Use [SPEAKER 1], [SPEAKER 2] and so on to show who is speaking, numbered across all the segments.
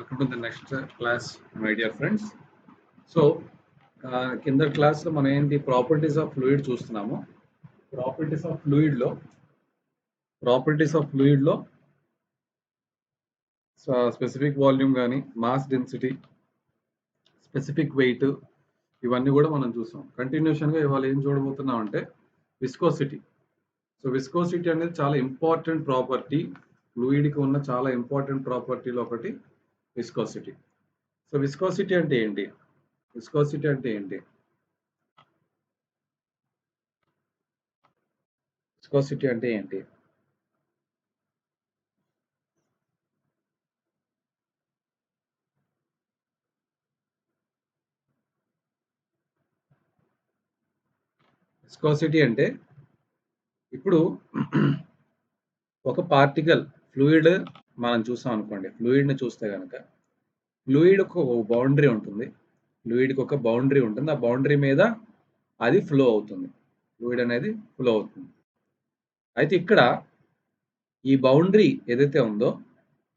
[SPEAKER 1] welcome to the next class, my dear friends. So, కింద క్లాస్లో మనం ఏంటి ప్రాపర్టీస్ ఆఫ్ ఫ్లూయిడ్ చూస్తున్నాము. ప్రాపర్టీస్ ఆఫ్ ఫ్లూయిడ్లో స్పెసిఫిక్ వాల్యూమ్ కానీ మాస్ డెన్సిటీ, స్పెసిఫిక్ వెయిట్, ఇవన్నీ కూడా మనం చూసాం. కంటిన్యూషన్గా ఇవాళ ఏం చూడబోతున్నాం అంటే విస్కోసిటీ. సో విస్కోసిటీ అనేది చాలా ఇంపార్టెంట్ ప్రాపర్టీ, ఫ్లూయిడ్కి ఉన్న చాలా ఇంపార్టెంట్ ప్రాపర్టీలో ఒకటి విస్కోసిటీ. సో విస్కోసిటీ అంటే ఏంటి? విస్కోసిటీ అంటే ఏంటి? విస్కోసిటీ అంటే ఏంటి? విస్కోసిటీ అంటే ఇప్పుడు ఒక పార్టికల్ ఫ్లూయిడ్ మనం చూసాం అనుకోండి. ఫ్లూయిడ్ని చూస్తే కనుక ఫ్లూయిడ్కి ఒక బౌండరీ ఉంటుంది. ఆ బౌండరీ మీద అది ఫ్లో అవుతుంది. ఫ్లూయిడ్ అనేది ఫ్లో అవుతుంది. అయితే ఇక్కడ ఈ బౌండరీ ఏదైతే ఉందో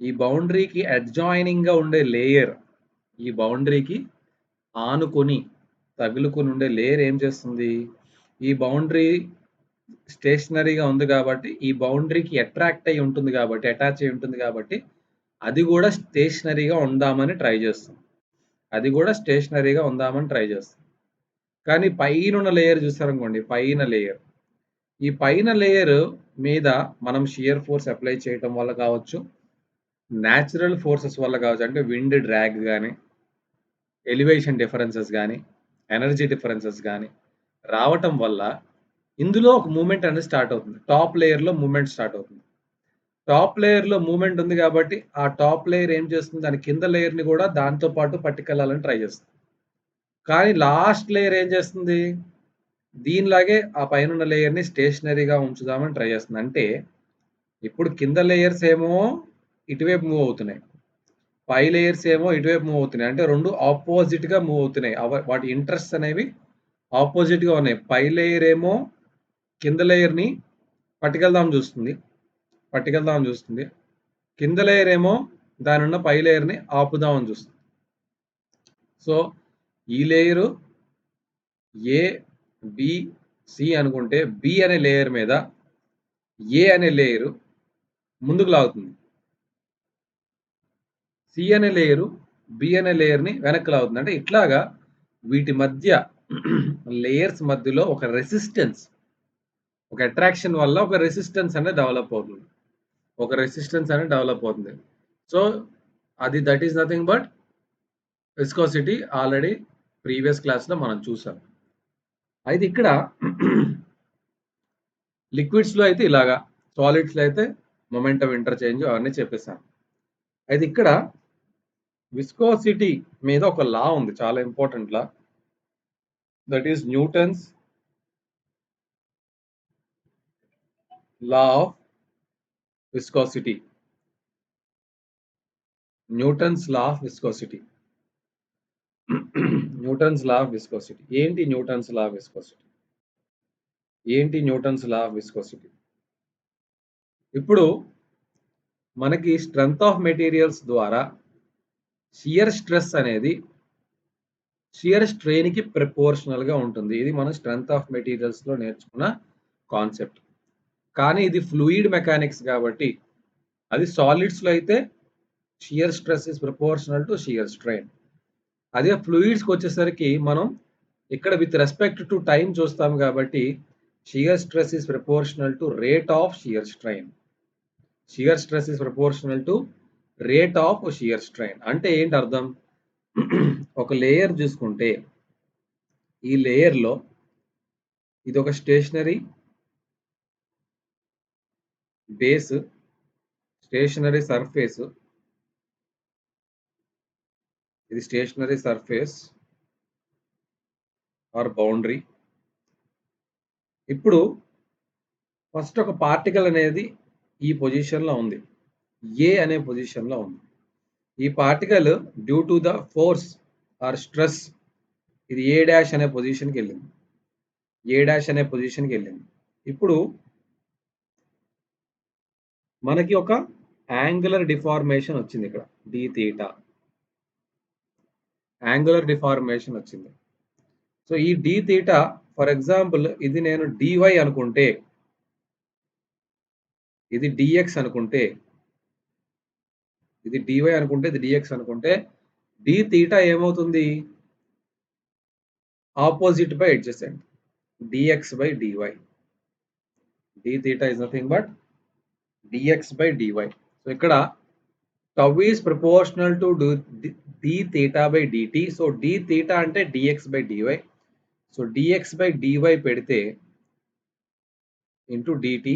[SPEAKER 1] ఈ బౌండరీకి అడ్జాయినింగ్గా ఉండే లేయర్, ఈ బౌండరీకి ఆనుకొని తగులుకొని ఉండే లేయర్ ఏం చేస్తుంది? ఈ బౌండరీ స్టేషనరీగా ఉంది కాబట్టి, ఈ బౌండరీకి అట్రాక్ట్ అయి ఉంటుంది కాబట్టి, అటాచ్ అయి ఉంటుంది కాబట్టి అది కూడా స్టేషనరీగా ఉందామని ట్రై చేస్తుంది. కానీ పైన లేయర్ చూసారనుకోండి, ఈ పైన లేయర్ మీద మనం షియర్ ఫోర్స్ అప్లై చేయటం వల్ల కావచ్చు, న్యాచురల్ ఫోర్సెస్ వల్ల కావచ్చు, అంటే విండ్ డ్రాగ్ కానీ, ఎలివేషన్ డిఫరెన్సెస్ కానీ, ఎనర్జీ డిఫరెన్సెస్ కానీ రావటం వల్ల ఇందులో ఒక మూమెంట్ అనేది స్టార్ట్ అవుతుంది. టాప్ లేయర్లో మూమెంట్ స్టార్ట్ అవుతుంది. టాప్ లేయర్లో మూమెంట్ ఉంది కాబట్టి ఆ టాప్ లేయర్ ఏం చేస్తుంది? దాని కింద లేయర్ని కూడా దాంతో పాటు పట్టుకెళ్ళాలని ట్రై చేస్తుంది. కానీ లాస్ట్ లేయర్ ఏం చేస్తుంది? దీనిలాగే ఆ పైన ఉన్న లేయర్ని స్టేషనరీగా ఉంచుదామని ట్రై చేస్తుంది. అంటే ఇప్పుడు కింద లేయర్స్ ఏమో ఇటువైపు మూవ్ అవుతున్నాయి, పై లేయర్స్ ఏమో ఇటువైపు మూవ్ అవుతున్నాయి. అంటే రెండు ఆపోజిట్గా మూవ్ అవుతున్నాయి. వాటి ఇంట్రెస్ట్ అనేవి ఆపోజిట్గా ఉన్నాయి. పై లేయర్ ఏమో కింద లేయర్ని పట్టుకెళ్దాం చూస్తుంది, కింద లేయర్ ఏమో దాని ఉన్న పై లేయర్ని ఆపుదామని చూస్తుంది. సో ఈ లేయరు ఏ, బి, సి అనుకుంటే బి అనే లేయర్ మీద ఏ అనే లేయరు ముందుకు లాగుతుంది, సి అనే లేయరు బి అనే లేయర్ని వెనక్కి లాగుతుంది. అంటే ఇట్లాగా వీటి మధ్య లేయర్స్ మధ్యలో ఒక రెసిస్టెన్స్, ఒక అట్రాక్షన్ వల్ల ఒక రెసిస్టెన్స్ అనేది డెవలప్ అవుతుంది. సో అది that is nothing but viscosity. Already previous క్లాస్లో మనం చూసాం. అయితే ఇక్కడ లిక్విడ్స్లో అయితే ఇలాగా, సాలిడ్స్లో అయితే మొమెంటం ఇంటర్చేంజ్ అవన్నీ చెప్పేసాను. అయితే ఇక్కడ విస్కోసిటీ మీద ఒక లా ఉంది, చాలా important law. That is Newton's law of viscosity. Newton's law of viscosity. ఏంటి న్యూటన్స్ లా ఆఫ్ విస్కోసిటీ? ఇప్పుడు మనకి స్ట్రెంగ్త్ ఆఫ్ మెటీరియల్స్ ద్వారా షియర్ స్ట్రెస్ అనేది షియర్ స్ట్రెయిన్కి ప్రపోర్షనల్గా ఉంటుంది. ఇది మనం స్ట్రెంగ్త్ ఆఫ్ మెటీరియల్స్లో నేర్చుకున్న కాన్సెప్ట్. కానీ ఇది ఫ్లూయిడ్ మెకానిక్స్ కాబట్టి, అది సాలిడ్స్లో అయితే shear stress is proportional to shear strain. అదే ఫ్లూయిడ్స్కి వచ్చేసరికి మనం ఇక్కడ విత్ రెస్పెక్ట్ టు టైం చూస్తాం కాబట్టి shear stress is proportional to rate of shear strain. అంటే ఏంటి అర్థం? ఒక లేయర్ చూసుకుంటే ఈ లేయర్లో ఇది ఒక స్టేషనరీ బేస్, స్టేషనరీ సర్ఫేస్, ఇది స్టేషనరీ సర్ఫేస్ ఆర్ బౌండరీ. ఇప్పుడు ఫస్ట్ ఒక పార్టికల్ అనేది ఈ పొజిషన్లో ఉంది, ఏ అనే పొజిషన్లో ఉంది. ఈ particle due to the force or stress ఇది ఏ డాష్ అనే పొజిషన్కి వెళ్ళింది. ఇప్పుడు మనకి ఒక యాంగులర్ డిఫార్మేషన్ వచ్చింది ఇక్కడ, డి థీటా. యాంగులర్ డిఫార్మేషన్ వచ్చింది. సో ఈ డి థీటా ఫర్ ఎగ్జాంపుల్ ఇది నేను dy అనుకుంటే, ఇది dx అనుకుంటే, ఇది dy అనుకుంటే, ఇది dx అనుకుంటే, డి థీటా ఏమవుతుంది? Opposite by adjacent. dx by dy. d theta is nothing but dx by dy. So ఇక్కడ tau is proportional to d theta by dt. So d theta అంటే dx by dy. So dx by dy పెడితే into dt.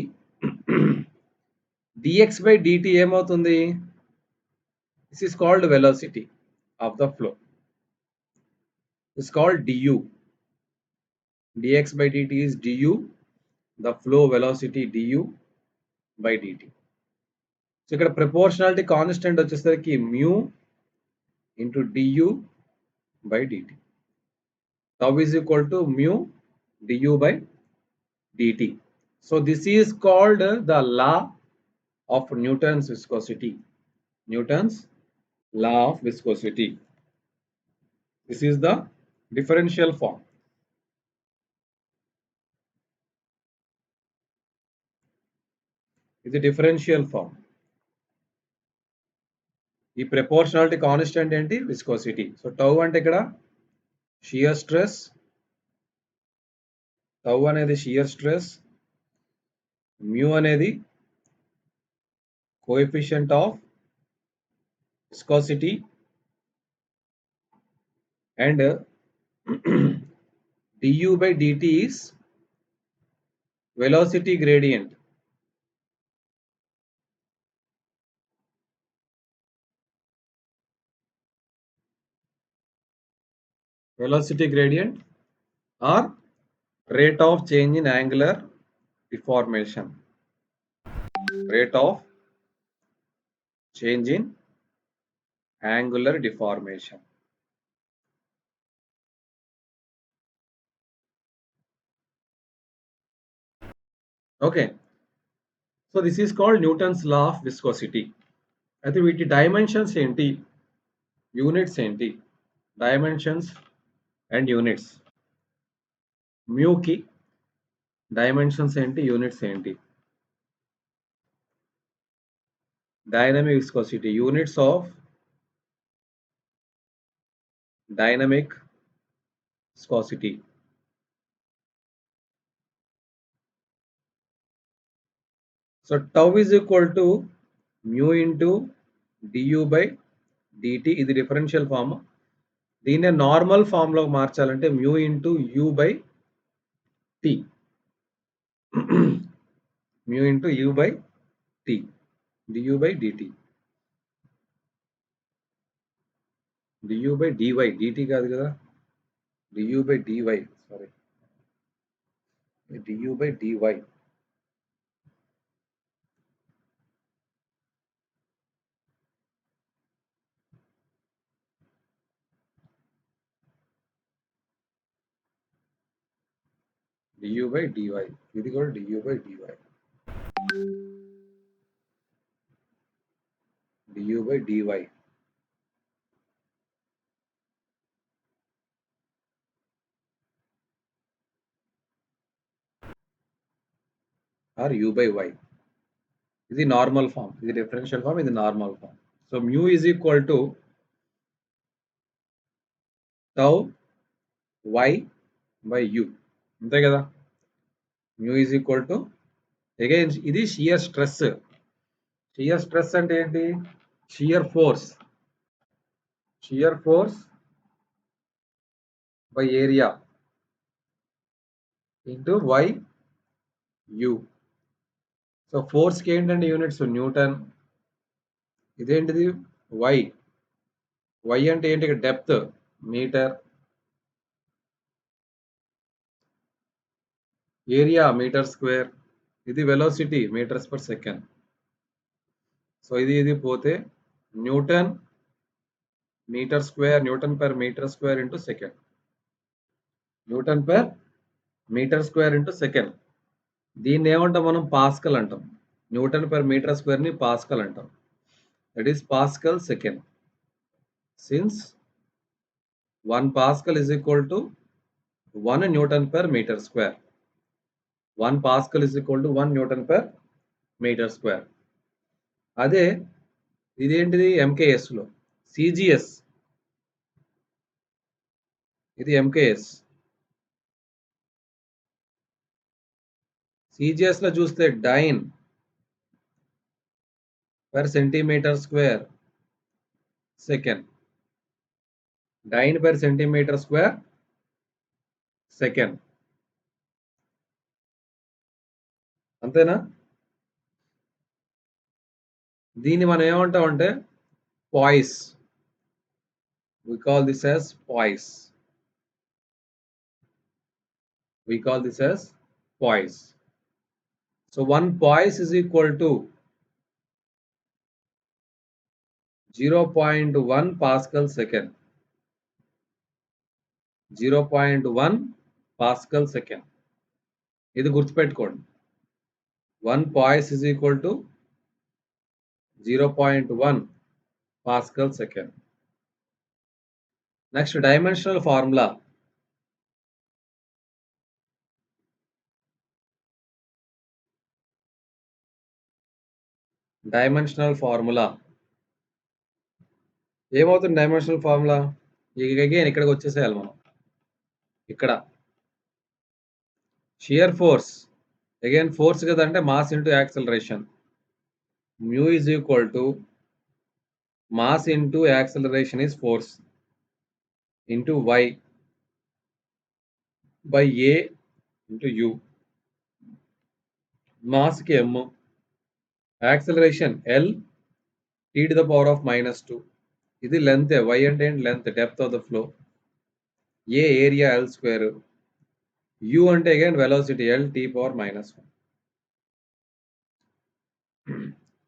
[SPEAKER 1] dx by dt ఏమవుతుంది? This is called velocity of the flow. This is called du. dx by dt is du, the flow velocity du by dt. So ఇక్కడ proportionality constant వచ్చేసరికి mu into du by dt. Tau is equal to mu du by dt. So this is called the law of Newton's viscosity. Newton's law of viscosity. This is the differential form. It's a differential form. ఈ proportionality constant ఏంటి? Viscosity. So tau అంటే ఇక్కడ shear stress. Tau అనేది shear stress. Mu అనేది coefficient of viscosity and du by dt is velocity gradient. Velocity gradient or rate of change in angular deformation. Rate of change in angular deformation. Okay. So this is called Newton's law of viscosity. అయితే వీటి dimensions ఏంటి? Units ఏంటి? Dimensions and units. మ్యూకి dimensions ఏంటి? Units ఏంటి? Dynamic viscosity. Units of dynamic viscosity. So tau is equal to mu into du by dt. ఇది differential form. దీన్ని normal form లో మార్చాలంటే mu into u by t. mu into u by t. du by dt. du by dy. dt కాదు కదా. du by dy. Sorry. du by dy. du by dy. ఇది కూడా du by dy. du by dy. or u by y. ఇది normal form. ఇది differential form. ఇది normal form. So mu is equal to tau y by u. అంతే కదా. mu is equal to again ఇది shear stress. Shear stress అంటే ఏంటి? Shear force. Shear force by area into y u. So ఫోర్స్కి ఏంటంటే units newton. ఇదేంటిది? Y. Y అంటే ఏంటి? Depth metre. Area metre square. ఇది velocity metres per second. So ఇది పోతే newton metre square, newton per metre square into second. Newton per metre square into second. దీన్ని ఏమంటాం మనం? పాస్కల్ అంటాం. న్యూటన్ పర్ మీటర్ స్క్వేర్ ని పాస్కల్ అంటాం. That is pascal second. Since 1 Pascal is equal to 1 Newton per meter square. 1 Pascal is equal to 1 Newton per meter square. అదే ఇదేంటిది ఎంకేఎస్లో. CGS ఇది MKS. సిజిఎస్లో చూస్తే dyne per centimeter square second. Dyne per centimeter square second. అంతేనా? దీన్ని మనం ఏమంటామంటే పాయిస్. We call this as poise. We call this as poise. So 1 poise is equal to 0.1 Pascal second. 0.1 Pascal second. ఇది గుర్తుపెట్టుకోండి. 1 poise is equal to 0.1 Pascal second. Next, dimensional formula. Dimensional formula. ఏమవుతుంది dimensional formula? Again ఇక్కడికి వచ్చేసేయాలి మనం. ఇక్కడ shear force, again force కదంటే mass into acceleration. Mu is equal to mass into acceleration is force into y by a into u. మాస్కి m, acceleration l t to the power of -2. ఇది length. Y అంటే ఏంటి? Length, depth of the flow. A area l square. U అంటే again velocity l t power -1.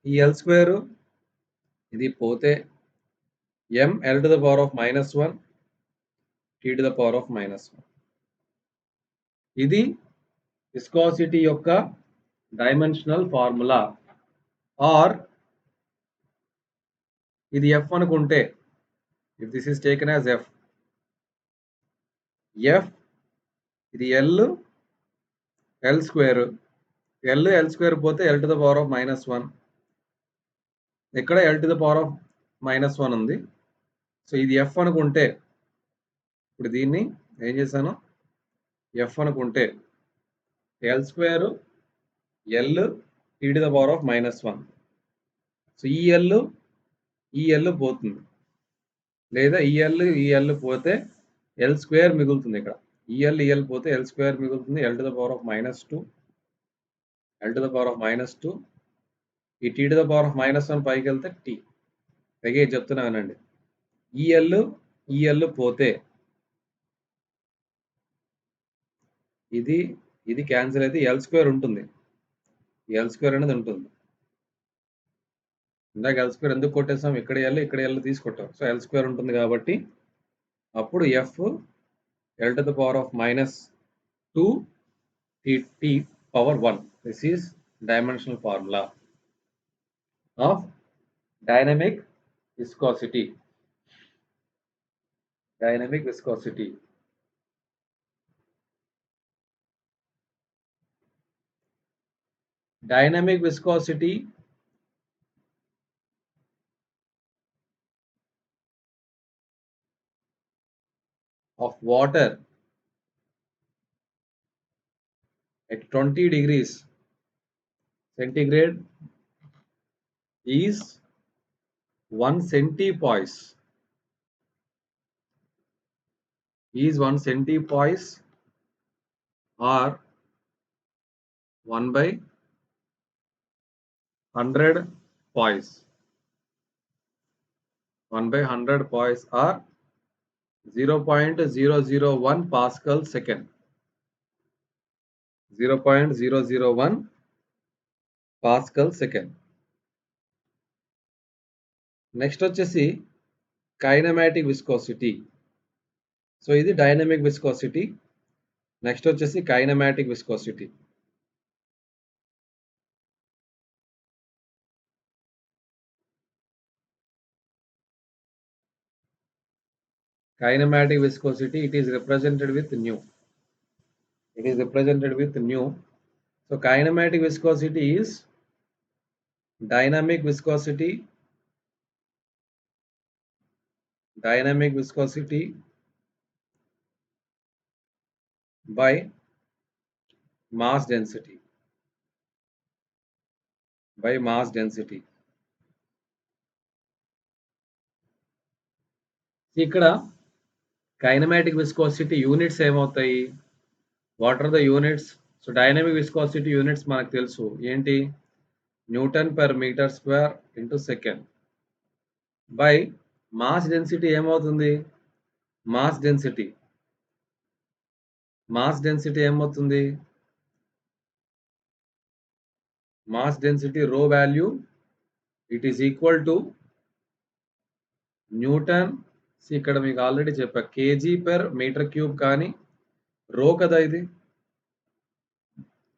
[SPEAKER 1] ఈ l square ఇది పోతే M L to the power of -1 tea to the power of -1. ఇది viscosity యొక్క dimensional formula. Are ఇది F అనుకుంటే, if this is taken as if, F ఇది L square. L square పోతే L to the power of -1. ఇక్కడ L to the power of -1 ఉంది. So ఇది F అనుకుంటే, ఇప్పుడు దీన్ని ఏం చేశాను? ఎఫ్ అనుకుంటే L square L t to the power of -1. So ఈ ఎల్ పోతుంది, లేదా ఈ ఎల్ పోతే ఎల్ స్క్వేర్ మిగులుతుంది. ఇక్కడ ఈ ఎల్ పోతే ఎల్ స్క్వేర్ మిగులుతుంది. L to the power of -2, L to the power of -2. ఈ tea to the power of -1 పైకి వెళ్తే టీ. అలాగే చెప్తున్నా వినండి. ఈ ఎల్ పోతే ఇది క్యాన్సిల్ అయితే ఎల్ స్క్వేర్ ఉంటుంది. ఎల్ స్క్వేర్ అనేది ఉంటుంది. ఇందాక ఎల్ స్క్వేర్ ఎందుకు కొట్టేసాం? ఇక్కడ ఎల్ తీసుకొట్టాం. సో ఎల్ స్క్వేర్ ఉంటుంది కాబట్టి అప్పుడు F L to the power of -2 T power 1. This is dimensional formula of dynamic viscosity. Dynamic viscosity. Dynamic viscosity of water at 20 degrees centigrade is 1 centipoise. Is 1 centipoise or 1 by 100 poise. 1 by 100 poise or 0.001 Pascal second. 0.001 Pascal second. Next వచ్చేసి kinematic viscosity. So ఇది dynamic viscosity. Next వచ్చేసి kinematic viscosity. Kinematic viscosity, it is represented with nu. It is represented with nu. So kinematic viscosity is dynamic viscosity by mass density. ఇక్కడ kinematic viscosity units ఏమవుతాయి? What are the units? So dynamic viscosity units మనకు తెలుసు. ఏంటి? Newton per metre square into second by mass density ఏమవుతుంది? Mass density ఏమవుతుంది? Mass density rho value it is equal to newton. ఇక్కడ మీకు already చెప్పా, KG per metre cube, కానీ rho కదా ఇది,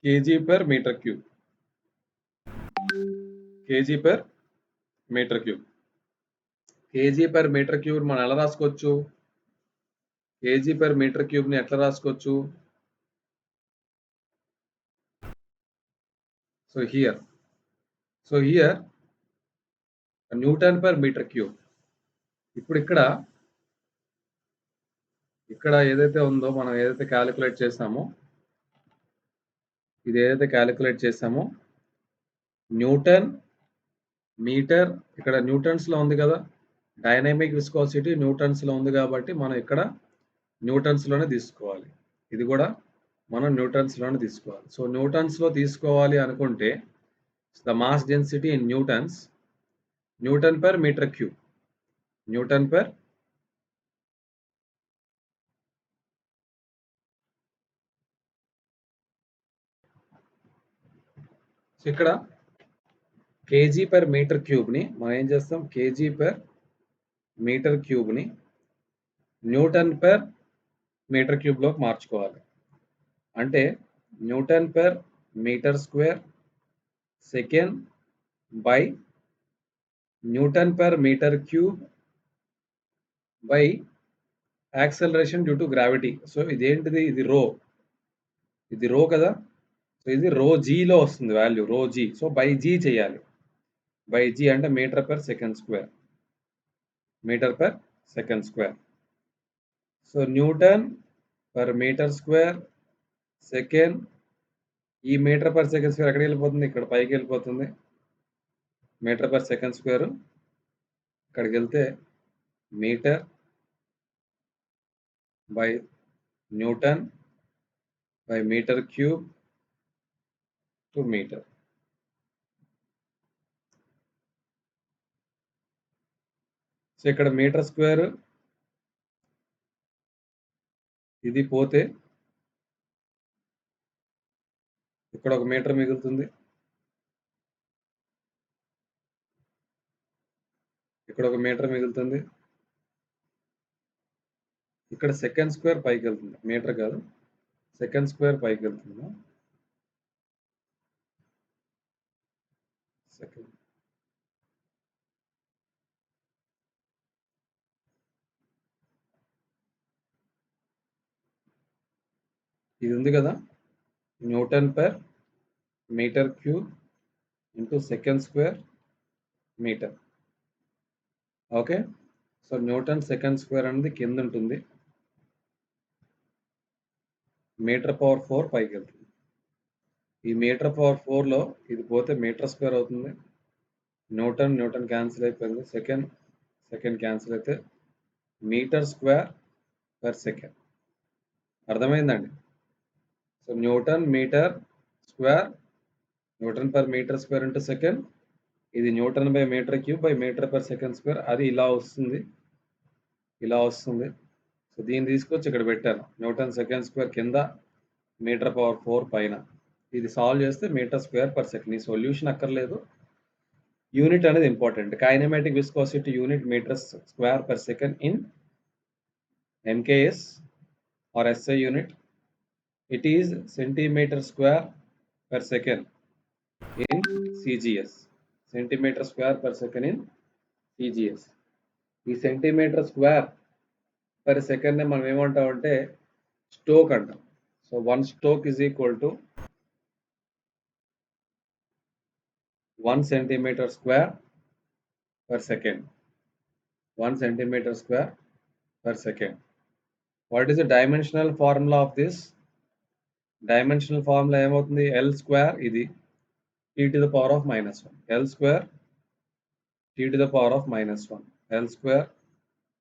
[SPEAKER 1] kg per metre cube. Kg per metre cube మనం ఎలా రాసుకోవచ్చు? కేజీ పర్ మీటర్ క్యూబ్ ని ఎట్లా రాసుకోవచ్చు? So here newton per metre cube. ఇప్పుడు ఇక్కడ ఏదైతే ఉందో, మనం ఏదైతే క్యాలిక్యులేట్ చేసామో, న్యూటన్ మీటర్, ఇక్కడ న్యూటన్స్ లో ఉంది కదా, డైనమిక్ విస్కోసిటీ న్యూటన్స్ లో ఉంది కాబట్టి మనం ఇక్కడ న్యూటన్స్ లోనే తీసుకోవాలి. ఇది కూడా మనం న్యూటన్స్ లోనే తీసుకోవాలి. సో న్యూటన్స్ లో తీసుకోవాలి అనుకుంటే the mass density in newtons, newton per metre cube, so ఇక్కడ కేజీ పర్ మీటర్ క్యూబ్ ని మనం ఏం చేస్తాం? కేజీ పర్ మీటర్ క్యూబ్ ని న్యూటన్ పర్ మీటర్ క్యూబ్ లోకి మార్చుకోవాలి. అంటే newton per metre square second by newton per metre cube by acceleration due to gravity. So ఇదేంటిది? ఇది రో కదా. సో ఇది రో జీలో వస్తుంది value, rho G. So by G చేయాలి. బై జీ అంటే metre per second square. So newton per metre square second, ఈ మీటర్ పర్ సెకండ్ స్క్వేర్ ఎక్కడికి వెళ్ళిపోతుంది? ఇక్కడ పైకి వెళ్ళిపోతుంది. మీటర్ పర్ సెకండ్ స్క్వేర్ ఇక్కడికి వెళ్తే metre by newton by metre cube to metre. So ఇక్కడ మీటర్ స్క్వేర్ ఇది పోతే ఇక్కడ ఒక మీటర్ మిగులుతుంది, ఇక్కడ ఒక మీటర్ మిగులుతుంది. ఇక్కడ సెకండ్ స్క్వేర్ పైకి వెళ్తుంది, మీటర్ కాదు, సెకండ్ స్క్వేర్ పైకి వెళ్తుంది. సెకండ్ ఇది ఉంది కదా, newton per metre cube into second square metre. Okay. So newton second square అనేది కింద ఉంటుంది, మీటర్ పవర్ 4 పైకి వెళ్తుంది. ఈ మీటర్ పవర్ 4లో ఇది పోతే మీటర్ స్క్వేర్ అవుతుంది. న్యూటన్ క్యాన్సిల్ అయిపోయింది. సెకండ్ క్యాన్సిల్ అయితే మీటర్ స్క్వేర్ పర్ సెకండ్. అర్థమైందండి? So newton per metre square into second, ఇది newton by metre cube by metre per second square. అది ఇలా వస్తుంది. సో దీన్ని తీసుకొచ్చి ఇక్కడ పెట్టాను, న్యూటన్ సెకండ్ స్క్వేర్ కింద, మీటర్ పవర్ 4 పైన. ఇది సాల్వ్ చేస్తే మీటర్ స్క్వేర్ పర్ సెకండ్. ఈ సొల్యూషన్ అక్కర్లేదు, యూనిట్ అనేది important. Kinematic viscosity unit metre square per second in MKS or SI unit. It is centimeter square per second in CGS. Centimeter square per second in CGS. ఈ centimetre square per second ని మనం ఏమంటామంటే stroke అంటాం. So 1 stroke is equal to 1 centimeter square per second. 1 centimeter square per second. What is the dimensional formula of this? Dimensional formula ఏమవుతుంది? L square ఇది t to the power of minus 1. L square t to the power of minus 1. L square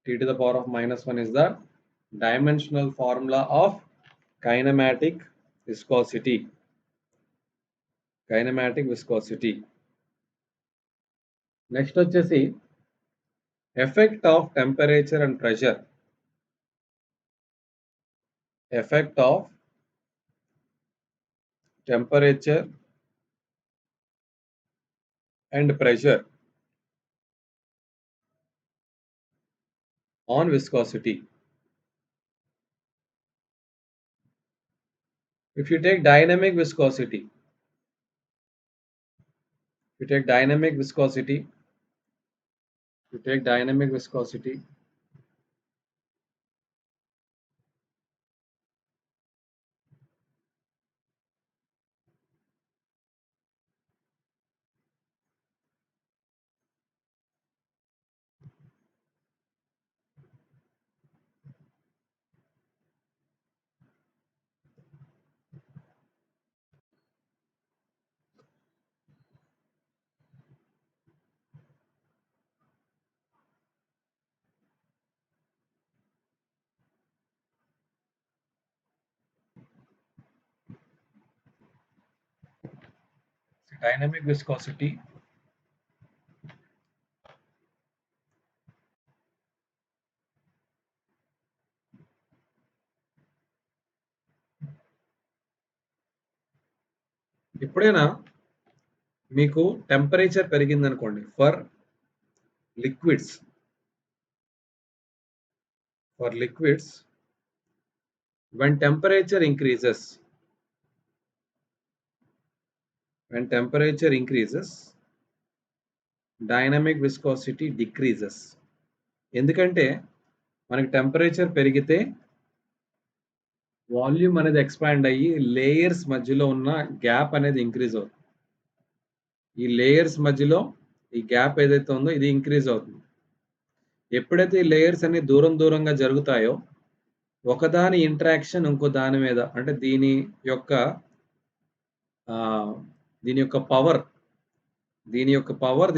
[SPEAKER 1] t to the power of minus 1 is the dimensional formula of kinematic viscosity. Kinematic viscosity. Next వచ్చేసి effect of temperature and pressure. Effect of temperature and pressure on viscosity. If you take dynamic viscosity, you take dynamic viscosity, you take dynamic viscosity, dynamic viscosity ఎప్పుడైనా మీకు temperature పెరిగిందనుకోండి for liquids when temperature increases dynamic viscosity decreases. ఎందుకంటే మనకి temperature పెరిగితే volume అనేది expand అయ్యి layers మధ్యలో ఉన్న గ్యాప్ అనేది ఇంక్రీజ్ అవుతుంది. ఈ లేయర్స్ మధ్యలో ఈ గ్యాప్ ఏదైతే ఉందో ఇది ఇంక్రీజ్ అవుతుంది. ఎప్పుడైతే ఈ లేయర్స్ అన్ని దూరంగా జరుగుతాయో ఒకదాని ఇంటరాక్షన్ ఇంకో దాని మీద అంటే దీని యొక్క పవర్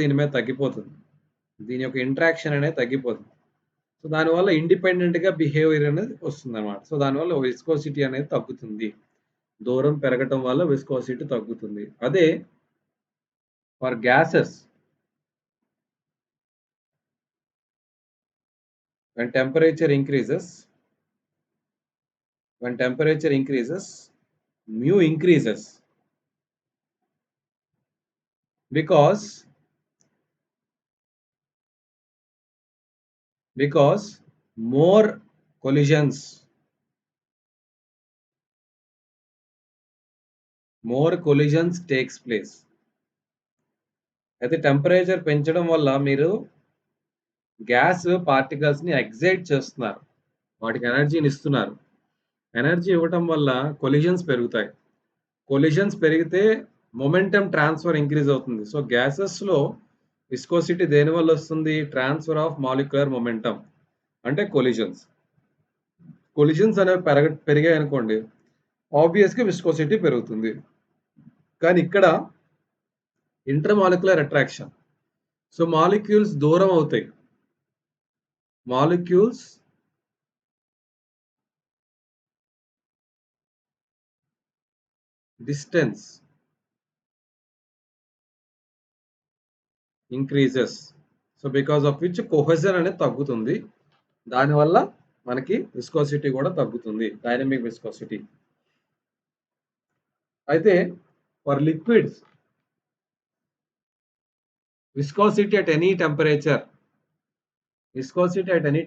[SPEAKER 1] దీని మీద తగ్గిపోతుంది. దీని యొక్క ఇంటరాక్షన్ అనేది తగ్గిపోతుంది. సో దానివల్ల ఇండిపెండెంట్గా బిహేవియర్ అనేది వస్తుంది అనమాట. సో దానివల్ల విస్కోసిటీ అనేది తగ్గుతుంది. దూరం పెరగటం వల్ల విస్కోసిటీ తగ్గుతుంది. అదే for gases when temperature increases mu increases because more collisions takes place. అయితే టెంపరేచర్ పెంచడం వల్ల మీరు గ్యాస్ పార్టికల్స్ ని ఎగ్జైట్ చేస్తున్నారు, వాటికి ఎనర్జీని ఇస్తున్నారు. ఎనర్జీ ఇవ్వటం వల్ల కొలిజన్స్ పెరుగుతాయి. కొలిజన్స్ పెరిగితే మొమెంటమ్ ట్రాన్స్ఫర్ ఇంక్రీజ్ అవుతుంది. సో గ్యాసెస్ లో విస్కోసిటీ దేని వల్ల వస్తుంది? ట్రాన్స్ఫర్ ఆఫ్ మాలిక్యులర్ మొమెంటమ్ అంటే కొలిజన్స్ అనేవి పెరిగాయి అనుకోండి, ఆబ్వియస్గా విస్కోసిటీ పెరుగుతుంది. కానీ ఇక్కడ ఇంటర్మాలిక్యులర్ అట్రాక్షన్, సో మాలిక్యూల్స్ దూరం అవుతాయి. Molecules distance increases. So because of which cohesion అనేది తగ్గుతుంది. దానివల్ల మనకి విస్కోసిటీ కూడా తగ్గుతుంది, డైనమిక్ విస్కోసిటీ. అయితే for liquids viscosity at any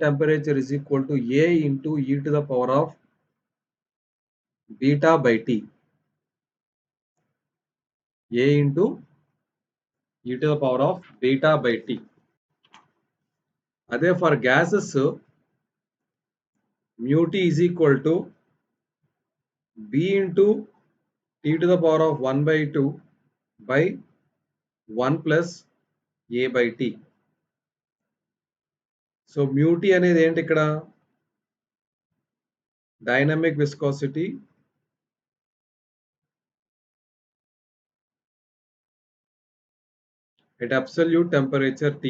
[SPEAKER 1] temperature is equal to A into e to the power of beta by T. A into e to the power of beta by T. అదే for gases mu t is equal to b into t to the power of 1 by 2 by 1 plus a by t. So mu t అనేది ఏంటి ఇక్కడ? Dynamic viscosity at absolute temperature T.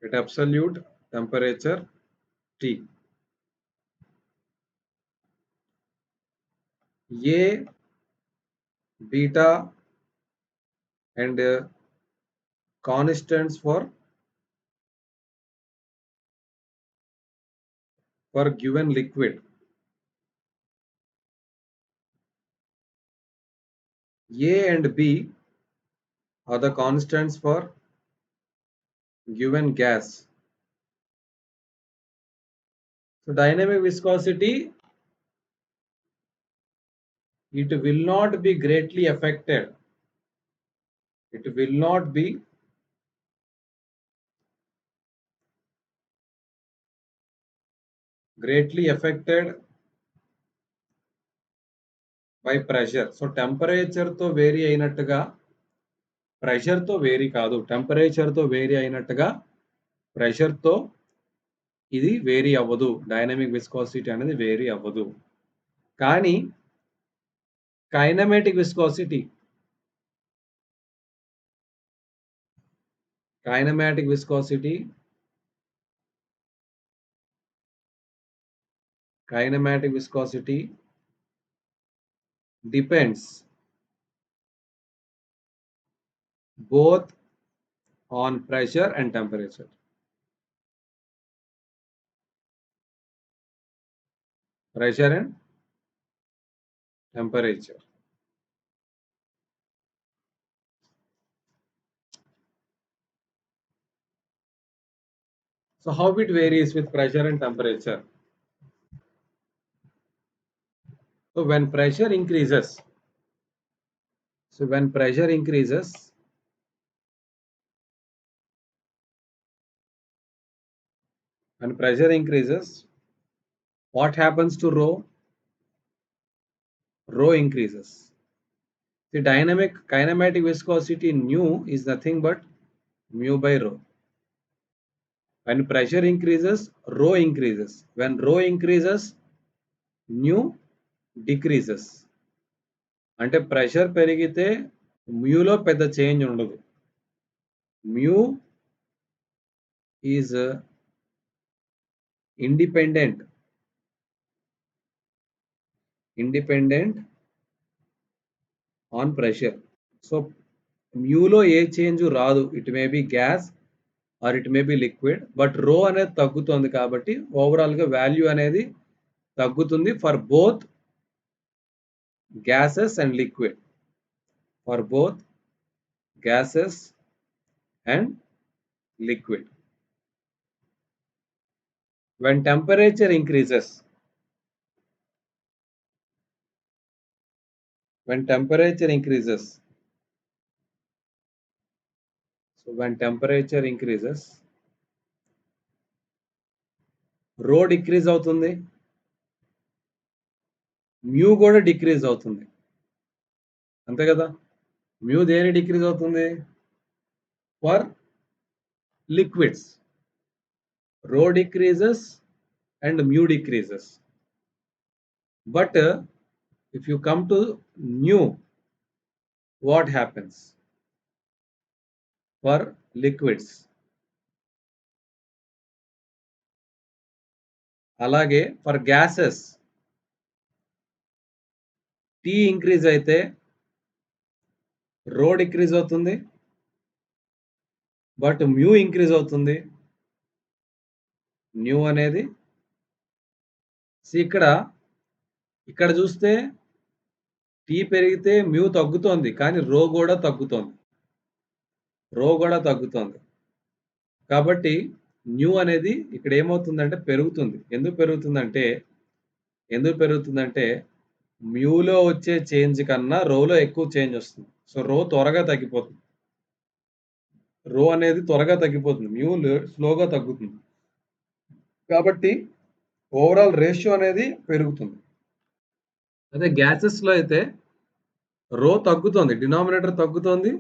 [SPEAKER 1] At absolute temperature T. A, beta and constants for given liquid. A and B are the constants for given gas. So dynamic viscosity, it will not be greatly affected. It will not be greatly affected by pressure. So temperature తో vary అయినట్టుగా pressure తో vary కాదు. Temperature తో vary అయినట్టుగా pressure తో ఇది vary అవ్వదు. Dynamic viscosity అనేది వేరీ అవ్వదు. కానీ kinematic viscosity depends both on pressure and temperature. Pressure and temperature. So how it varies with pressure and temperature? So when pressure increases, what happens to rho? Rho increases. The kinematic viscosity nu is nothing but mu by rho. When pressure increases, rho increases. When rho increases, nu decreases. అంటే pressure పెరిగితే మ్యూలో పెద్ద change ఉండదు. Mu is independent on pressure. So మ్యూలో ఏ change రాదు. It may be gas or it may be liquid, but rho అనేది తగ్గుతుంది కాబట్టి ఓవరాల్ గా వాల్యూ అనేది తగ్గుతుంది for both gases and liquid. For both gases and liquid. When temperature increases, so when temperature increases, rho decrease అవుతుంది, mu కూడా decrease అవుతుంది. అంతే కదా? mu దేని decrease అవుతుంది? For liquids. Rho decreases and mu decreases. But if you come to nu, what happens? For liquids. అలాగే for gases T increase అయితే రో డిక్రీజ్ అవుతుంది, బట్ మ్యూ ఇంక్రీజ్ అవుతుంది. న్యూ అనేది ఇక్కడ చూస్తే T పెరిగితే మ్యూ తగ్గుతోంది, కానీ రో కూడా తగ్గుతోంది. కాబట్టి న్యూ అనేది ఇక్కడ ఏమవుతుందంటే పెరుగుతుంది. ఎందుకు పెరుగుతుందంటే మ్యూలో వచ్చే చేంజ్ కన్నా రోలో ఎక్కువ చేంజ్ వస్తుంది. సో రో త్వరగా తగ్గిపోతుంది. రో అనేది త్వరగా తగ్గిపోతుంది, మ్యూ స్లోగా తగ్గుతుంది. కాబట్టి ఓవరాల్ రేషియో అనేది పెరుగుతుంది. అదే గ్యాసెస్‌లో అయితే తగ్గుతుంది. డినామినేటర్ తగ్గుతుంది.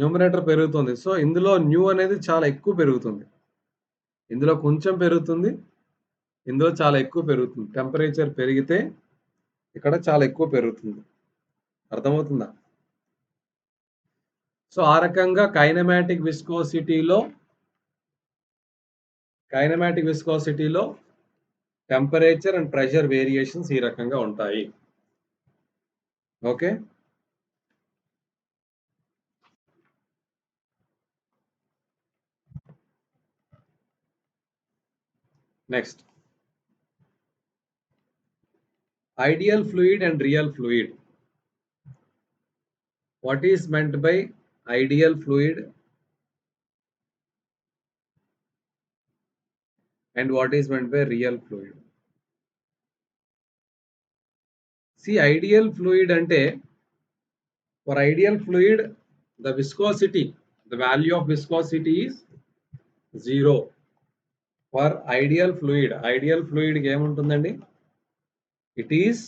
[SPEAKER 1] న్యూమరేటర్ పెరుగుతుంది. సో, ఇందులో అనేది చాలా ఎక్కువ పెరుగుతుంది. ఇందులో కొంచెం పెరుగుతుంది. ఇందులో చాలా ఎక్కువ పెరుగుతుంది. టెంపరేచర్ పెరిగితే ఇక్కడ చాలా ఎక్కువ పెరుగుతుంది. అర్థమవుతుందా? సో, ఆ రకంగా కైనమాటిక్ విస్కోసిటీలో టెంపరేచర్ అండ్ ప్రెషర్ వేరియేషన్స్ ఈ రకంగా ఉంటాయి. Okay. Next ideal fluid and real fluid. What is meant by ideal fluid and what is meant by real fluid? See, ideal fluid ante, for ideal fluid the viscosity, the value of viscosity is 0. For ideal fluid కి ఏముంటుందండి? It is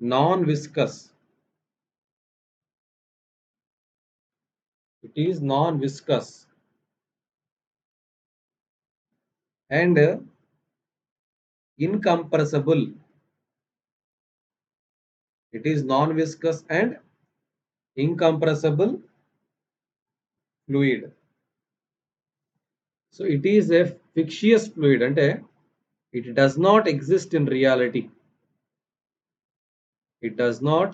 [SPEAKER 1] non-viscous. And incompressible. It is non-viscous and incompressible fluid. So it is a fictitious fluid ante it does not exist in reality. It does not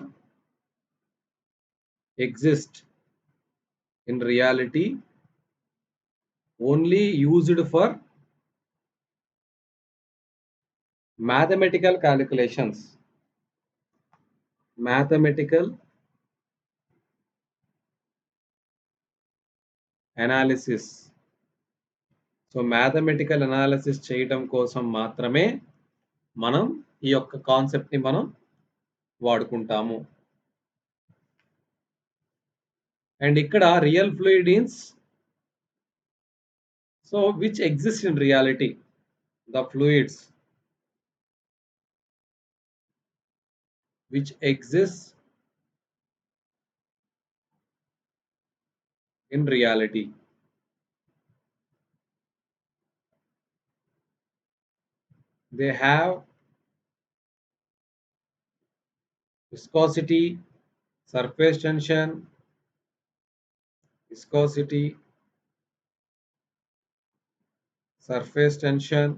[SPEAKER 1] exist in reality, only used for mathematical calculations, mathematical analysis. So mathematical analysis చేయటం కోసం మాత్రమే మనం ఈ యొక్క concept ని మనం వాడుకుంటాము. And ఇక్కడ real fluid ఇన్స్ so which exist in reality, the fluids which exists in reality. They have viscosity, surface tension, viscosity, surface tension,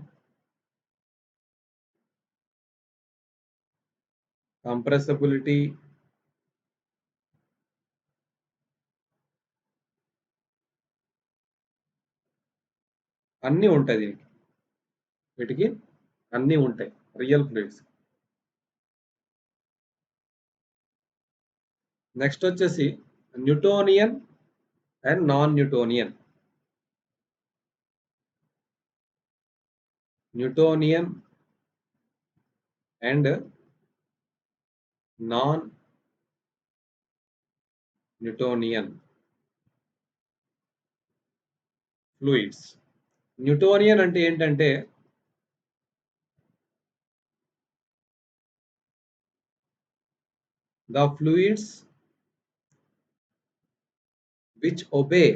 [SPEAKER 1] compressibility, అన్నీ ఉంటాయి దీనికి, వీటికి అన్నీ ఉంటాయి రియల్ ఫ్లూయిడ్స్. నెక్స్ట్ వచ్చేసి Newtonian and non Newtonian. Newtonian and non Newtonian fluids. Newtonian అంటే ఏంటంటే the fluids which obey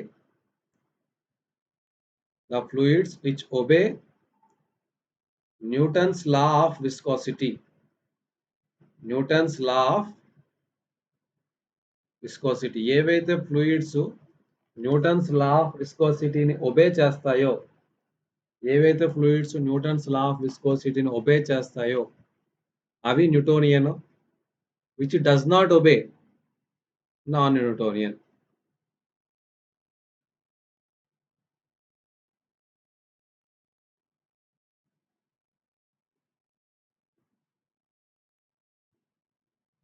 [SPEAKER 1] Newton's law of viscosity. Newton's law of viscosity. ఏవైతే ఫ్లూయిడ్స్ న్యూటన్స్ లా ఆఫ్ విస్కోసిటీని ఒబే చేస్తాయో, అవి Newtonian. Which does not obey non Newtonian.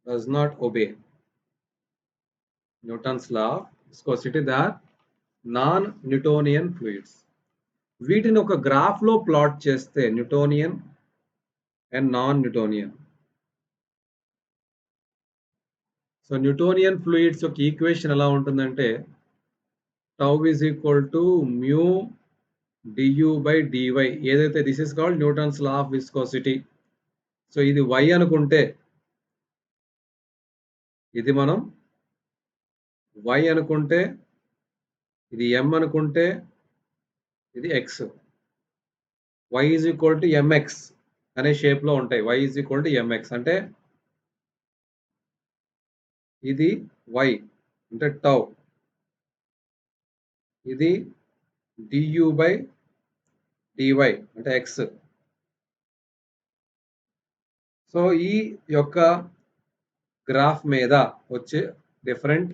[SPEAKER 1] does not obey Newton's law of viscosity, they are non-Newtonian fluids. వీటిని ఒక graph లో plot చేస్తే Newtonian and non Newtonian. So Newtonian fluids యొక్క equation ఎలా ఉంటుందంటే tau is equal to mu du/dy ఏదైతే this is called Newton's law of viscosity. So ఇది y అనుకుంటే, ఇది మనం y అనుకుంటే, ఇది m అనుకుంటే, ఇది x. y is equal to mx అనే షేప్‌లో ఉంటాయి. y is equal to mx అంటే ఇది y అంటే టౌ. ఇది du/dy అంటే x. సో ఈ యొక్క గ్రాఫ్ మీద వచ్చే డిఫరెంట్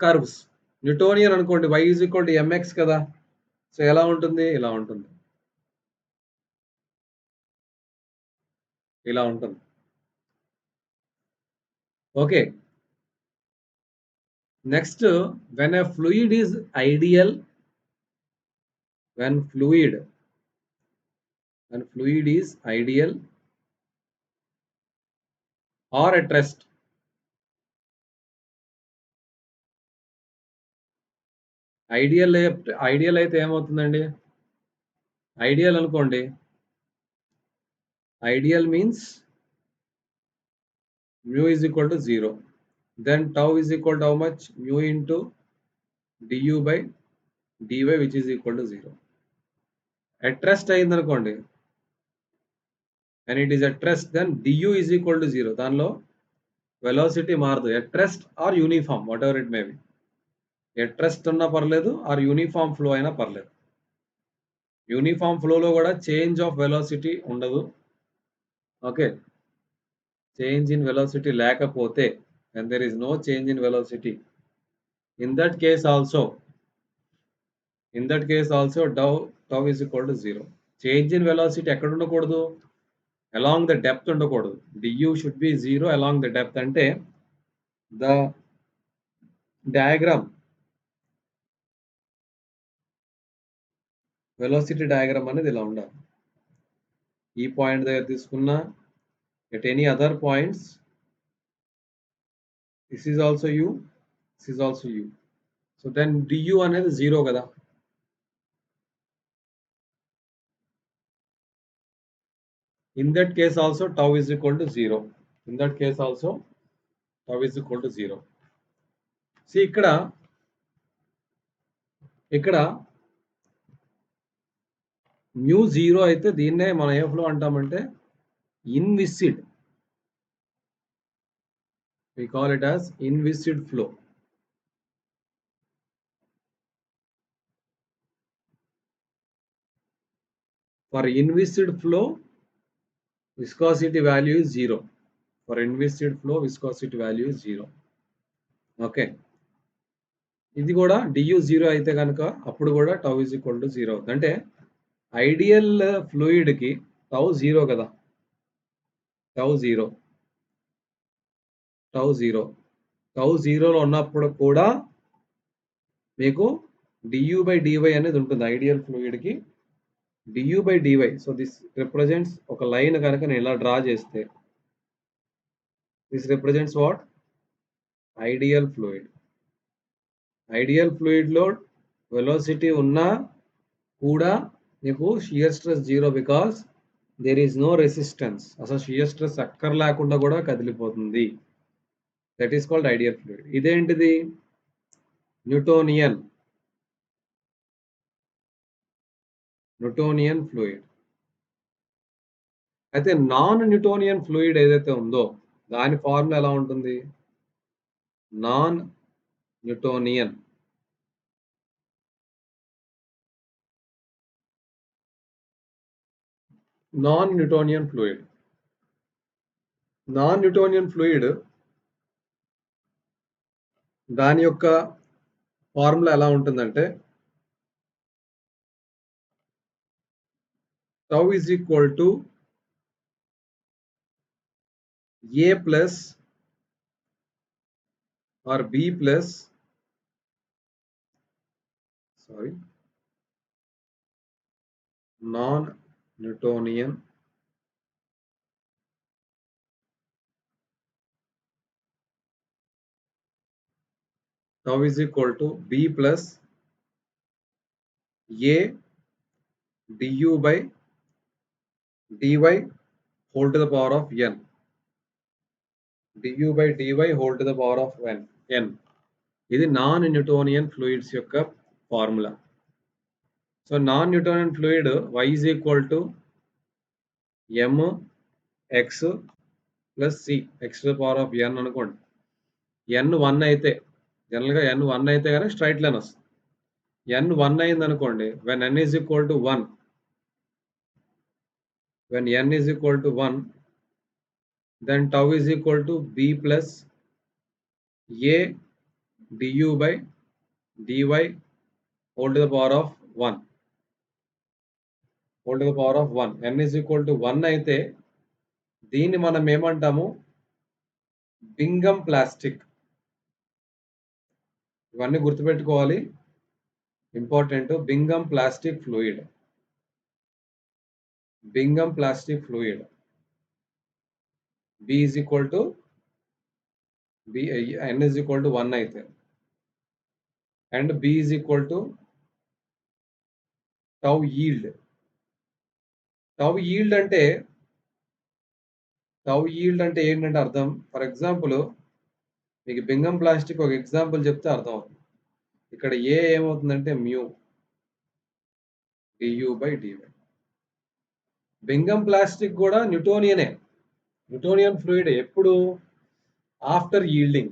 [SPEAKER 1] కర్వ్స్. న్యూటోనియన్ అనుకోండి, y is equal to mx కదా! సో ఎలా ఉంటుంది? ఇలా ఉంటుంది. ఇలా ఉంటుంది. Okay. Next when a fluid is ideal, when fluid is ideal or at rest. Ideal అయితే ఏమవుతుందండి? ఐడియల్ అనుకోండి. Ideal means mu is equal to 0. Then tau is equal to how much? Mu into du/dy which is equal to 0. At rest అయిందనుకోండి. When it is at rest, then du is equal to 0. దానిలో velocity మారదు. At rest or uniform, whatever it may be. At rest ఉన్నా పర్లేదు are uniform flow అయినా పర్లేదు. Uniform ఫ్లోలో కూడా change of velocity ఉండదు. ఓకే. చేంజ్ ఇన్ వెలాసిటీ లేకపోతే, when there is no change in velocity, in that case also tau is equal to 0. Change in velocity ఎక్కడ ఉండకూడదు? అలాంగ్ ద డెప్త్ ఉండకూడదు. du should be 0 along the depth. అంటే the diagram, velocity diagram అనేది ఇలా ఉండాలి. ఈ point దగ్గర తీసుకున్నా, at any other points, this is also u, this is also u. So then du అనేది 0 కదా. In that case also tau is equal to 0. In that case also tau is equal to 0. See ఇక్కడ mu 0 అయితే దీన్నే మనం ఏ flow అంటామంటే inviscid. We call it as inviscid flow. For inviscid flow, viscosity value is 0. For inviscid flow, viscosity value is 0. Okay. ఇది కూడా du 0 అయితే కనుక అప్పుడు కూడా tau is equal to 0 అవుతుంది. అంటే ఐడియల్ ఫ్లూయిడ్ కి tau 0 కదా. tau 0 tau 0లో ఉన్నప్పుడు కూడా మీకు du/dy అనేది ఉంటుంది ఐడియల్ ఫ్లూయిడ్ కి. du/dy. సో దిస్ రిప్రజెంట్స్ ఒక లైన్ కనుక నేను ఇలా డ్రా చేస్తే, this represents what? Ideal fluid. Ideal fluid లో వెలాసిటీ ఉన్నా కూడా మీకు shear stress 0 because there is no resistance. అసలు షియర్ స్ట్రెస్ లేకుండా కూడా కదిలిపోతుంది. That is called ideal fluid. ఇదేంటిది? Newtonian fluid. అయితే నాన్ న్యూటోనియన్ ఫ్లూయిడ్ ఏదైతే ఉందో దాని ఫార్ములా ఎలా ఉంటుంది? Non Newtonian fluid. Non Newtonian fluid దాని యొక్క ఫార్ములా ఎలా ఉంటుందంటే tau is equal to a plus or b plus non-Newtonian tau is equal to b plus a du by dy whole to the power of n. du by dy whole to the power of n. ఇది non Newtonian fluids యొక్క formula. So non Newtonian fluid y is equal to mx plus c x to the power of n అనుకోండి. n 1 అయితే జనరల్‌గా n 1 అయితే గనక straight line వస్తుంది. n 1 అయింది అనుకోండి, when n is equal to 1, when n is equal to 1, then tau is equal to b plus a du by dy whole to the power of 1. whole to the power of 1. n is equal to 1 అయితే దీన్ని మనం ఏమంటాము, బింగం plastic. ఇవన్నీ గుర్తుపెట్టుకోవాలి, important. Bingham plastic fluid. Bingham plastic fluid b is equal to n is equal to 1 అయితే, and b is equal to tau yield. tau yield అంటే ఏంటంటే అర్థం, ఫర్ ఎగ్జాంపుల్ మీకు బింగం ప్లాస్టిక్ ఒక ఎగ్జాంపుల్ చెప్తే అర్థం అవుతుంది. ఇక్కడ ఏ ఏమవుతుందంటే mu du by dy. Bingham plastic కూడా న్యూటోనియన్ ఫ్లూయిడ్. ఎప్పుడు? After yielding.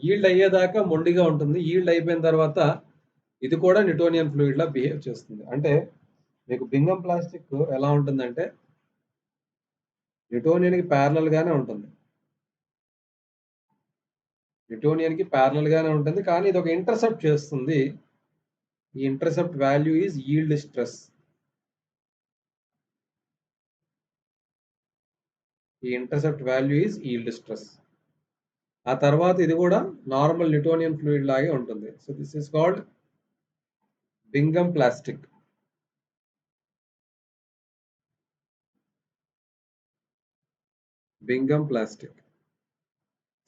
[SPEAKER 1] ఈల్డ్ అయ్యేదాకా మొండిగా ఉంటుంది. ఈల్డ్ అయిపోయిన తర్వాత ఇది కూడా న్యూటోనియన్ ఫ్లూయిడ్ లా బిహేవ్ చేస్తుంది. అంటే మీకు బింగం ప్లాస్టిక్ ఎలా ఉంటుందంటే న్యూటోనియన్ కి ప్యారలల్ గానే ఉంటుంది. కానీ ఇది ఒక ఇంటర్సెప్ట్ చేస్తుంది. ఈ intercept value is yield stress. ఆ తర్వాత ఇది కూడా నార్మల్ న్యూటోనియన్ ఫ్లూయిడ్ లాగే ఉంటుంది. So this is called Bingham plastic.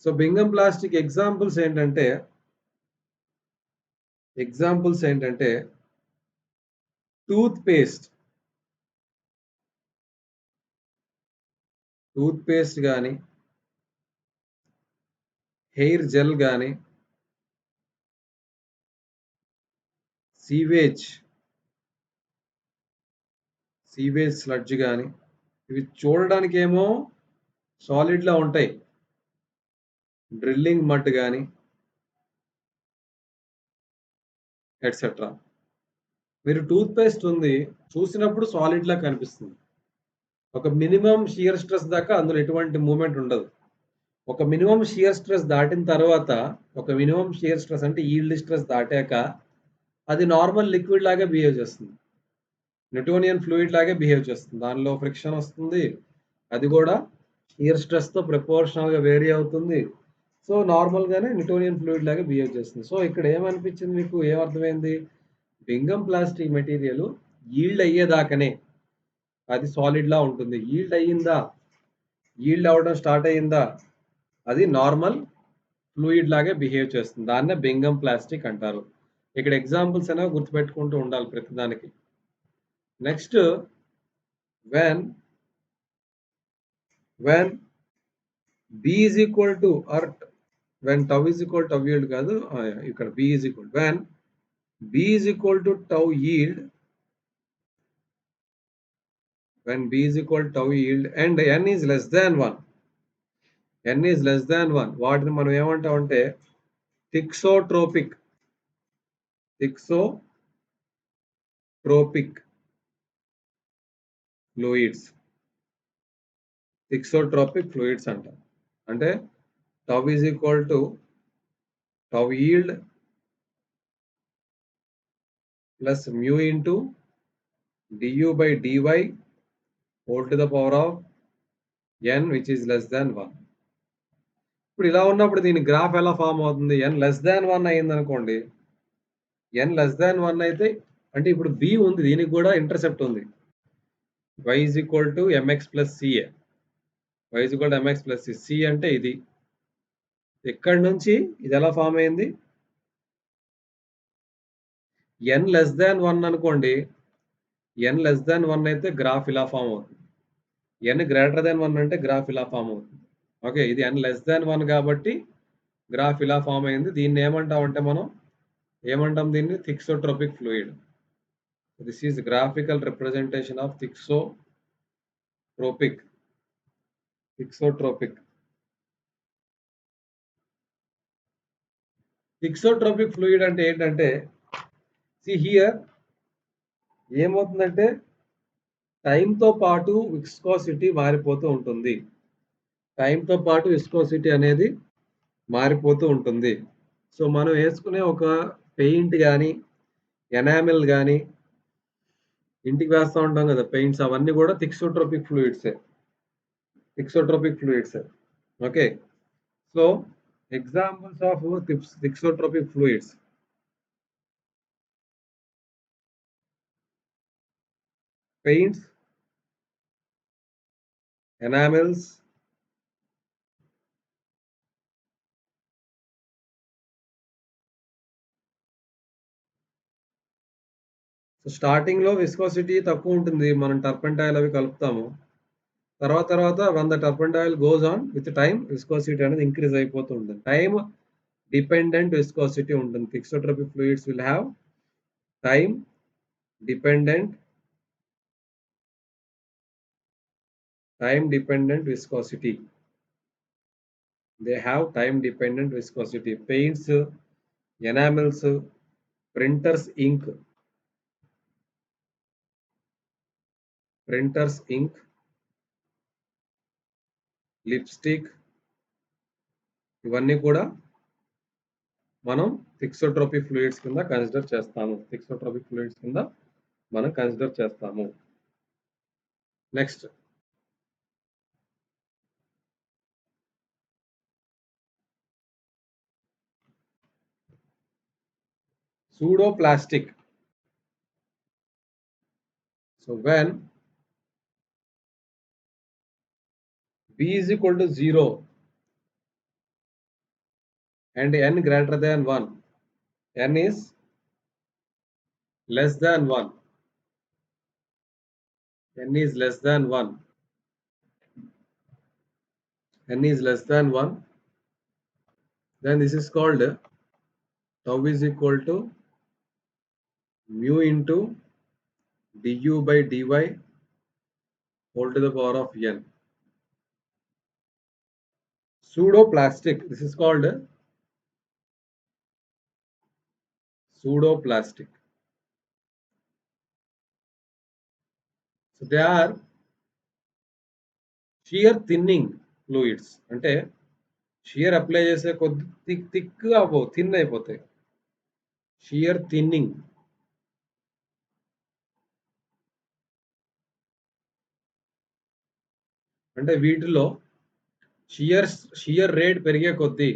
[SPEAKER 1] So Bingham plastic examples ఏంటంటే టూత్ పేస్ట్ కానీ, హెయిర్ జెల్ కానీ, సీవేజ్ స్లడ్జ్ కానీ, ఇవి చూడడానికి ఏమో సాలిడ్ లా ఉంటాయి. డ్రిల్లింగ్ మడ్ కానీ ఎట్సెట్రా. మీరు టూత్ పేస్ట్ ఉంది, చూసినప్పుడు సాలిడ్ లా కనిపిస్తుంది. ఒక మినిమం షియర్ స్ట్రెస్ దాకా అందులో ఎటువంటి మూమెంట్ ఉండదు. ఒక మినిమం షియర్ స్ట్రెస్ దాటిన తర్వాత, ఒక మినిమం షియర్ స్ట్రెస్ అంటే ఈల్డ్ స్ట్రెస్ దాటాక అది నార్మల్ లిక్విడ్ లాగా బిహేవ్ చేస్తుంది. న్యూటోనియన్ ఫ్లూయిడ్ లాగే బిహేవ్ చేస్తుంది. దానిలో ఫ్రిక్షన్ వస్తుంది. అది కూడా షియర్ స్ట్రెస్ తో ప్రపోర్షనల్ గా వేరీ అవుతుంది. సో నార్మల్ గానే న్యూటోనియన్ ఫ్లూయిడ్ లాగా బిహేవ్ చేస్తుంది. సో ఇక్కడ ఏమనిపించింది మీకు, ఏమర్థమైంది? బింగం ప్లాస్టిక్ మెటీరియల్ ఈల్డ్ అయ్యేదాకనే అది సాలిడ్ లా ఉంటుంది. ఈల్డ్ అవ్వడం స్టార్ట్ అయ్యిందా, అది నార్మల్ ఫ్లూయిడ్ లాగే బిహేవ్ చేస్తుంది. దాన్నే బింగం ప్లాస్టిక్ అంటారు. ఇక్కడ ఎగ్జాంపుల్స్ అనేవి గుర్తుపెట్టుకుంటూ ఉండాలి ప్రతిదానికి. Next, when b is equal to, or when tau is equal to tau yield కాదు, ఇక్కడ b is equal, when b is equal to tau yield, and n is less than 1, వాటిని మనం ఏమంటామంటే థిక్సోట్రోపిక్ ఫ్లూయిడ్స్ అంటాం. అంటే tau is equal to tau yield plus mu into du by dy whole to the power of n which is less than 1. ఇప్పుడు ఇలా ఉన్నప్పుడు దీని graph ఎలా ఫామ్ అవుతుంది? n less than 1 అయింది అనుకోండి. n less than 1 అయితే అంటే ఇప్పుడు b ఉంది, దీనికి కూడా ఇంటర్సెప్ట్ ఉంది. y is equal to mx plus c. c అంటే ఇది. ఇక్కడ నుంచి ఇది ఎలా ఫామ్ అయింది? n less than 1 అనుకోండి, n లెస్ దాన్ 1 అయితే గ్రాఫ్ ఇలా ఫార్మ్ అవుతుంది. n గ్రేటర్ దాన్ 1 అంటే గ్రాఫ్ ఇలా ఫార్మ్ అవుతుంది. ఓకే. ఇది n లెస్ దాన్ 1 కాబట్టి గ్రాఫ్ ఇలా ఫార్మ్ అయింది. దీన్ని ఏమంటామంటే మనం ఏమంటాం దీన్ని? Thixotropic fluid. This is graphical representation of thixotropic. Thixotropic. Thixotropic fluid అంటే ఏంటంటే సీ హియర్ ఏమవుతుందంటే టైమ్‌తో పాటు విస్కోసిటీ మారిపోతూ ఉంటుంది. టైమ్‌తో పాటు విస్కోసిటీ అనేది మారిపోతూ ఉంటుంది. సో, మనం యేసుకునే ఒక పెయింట్ గాని, ఎనామెల్ గాని, ఇంటికి వేస్తా ఉంటాం గదా! పెయింట్స్ అవన్నీ గూడా థిక్సోట్రోపిక్ ఫ్లూయిడ్సే. థిక్సోట్రోపిక్ ఫ్లూయిడ్సే. Okay. So, examples of thixotropic fluids. Paints, enamels, so, స్టార్టింగ్‌లో విస్కోసిటీ తక్కువుంటుంది. మనం టర్పెంటైల్ అవి కలుపుతాము. తర్వాత when the turpentine goes on with time viscosity అనేది ఇంక్రీజ్ అయిపోతూ ఉంటుంది. టైమ్ డిపెండెంట్ విస్కోసిటీ ఉంటుంది. Thixotropic fluids will have time dependent viscosity. They have time dependent viscosity. Paints, enamels, printers ink, lipstick ఇవన్నీ కూడా మనం థిక్సోట్రోపిక్ ఫ్లూయిడ్స్ కింద consider చేస్తాము. Thixotropic fluids కింద మనం కన్సిడర్ చేస్తాము. Next pseudoplastic. So when B is equal to 0 and n greater than 1, n is less than 1, n is less than 1, n is less than 1, then this is called tau is equal to mu into du by dy whole to the power of n. Pseudoplastic. This is called pseudoplastic. So they are shear thinning fluids. అంటే shear apply చేసే కొద్ది థిక్‌గా thin అయిపోతాయి. Shear thinning. అంటే వీటిలో shear rate పెరిగే కొద్దీ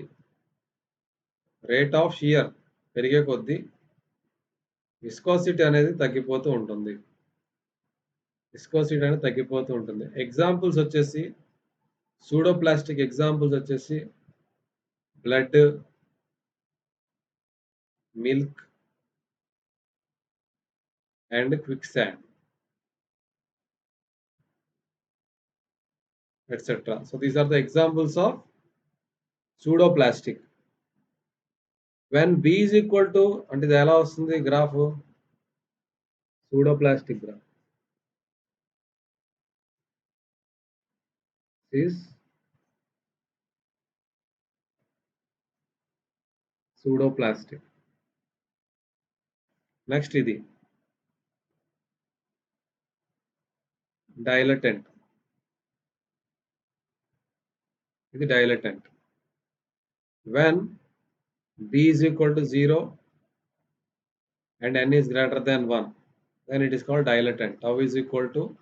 [SPEAKER 1] rate of shear పెరిగే కొద్దీ విస్కోసిటీ అనేది తగ్గిపోతూ ఉంటుంది. విస్కోసిటీ అనేది తగ్గిపోతూ ఉంటుంది. ఎగ్జాంపుల్స్ వచ్చేసి సూడోప్లాస్టిక్ ఎగ్జాంపుల్స్ వచ్చేసి blood, milk and quicksand etcetera. So these are the examples of pseudoplastic. When b is equal to అంటే ఇది ఎలా వస్తుంది graph? Pseudoplastic graph is pseudoplastic. Next ఇది డైలటెంట్. ఇది dilatant. When b is equal to 0 and n is greater than 1, then it is called dilatant. Tau is equal to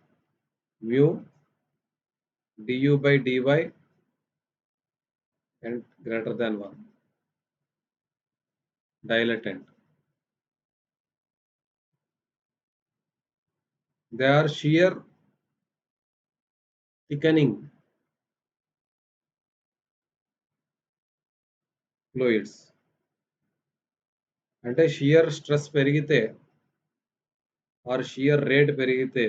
[SPEAKER 1] mu du by dy and greater than 1. Dilatant. They are shear thickening fluids. అంటే shear stress పెరిగితే are shear rate పెరిగితే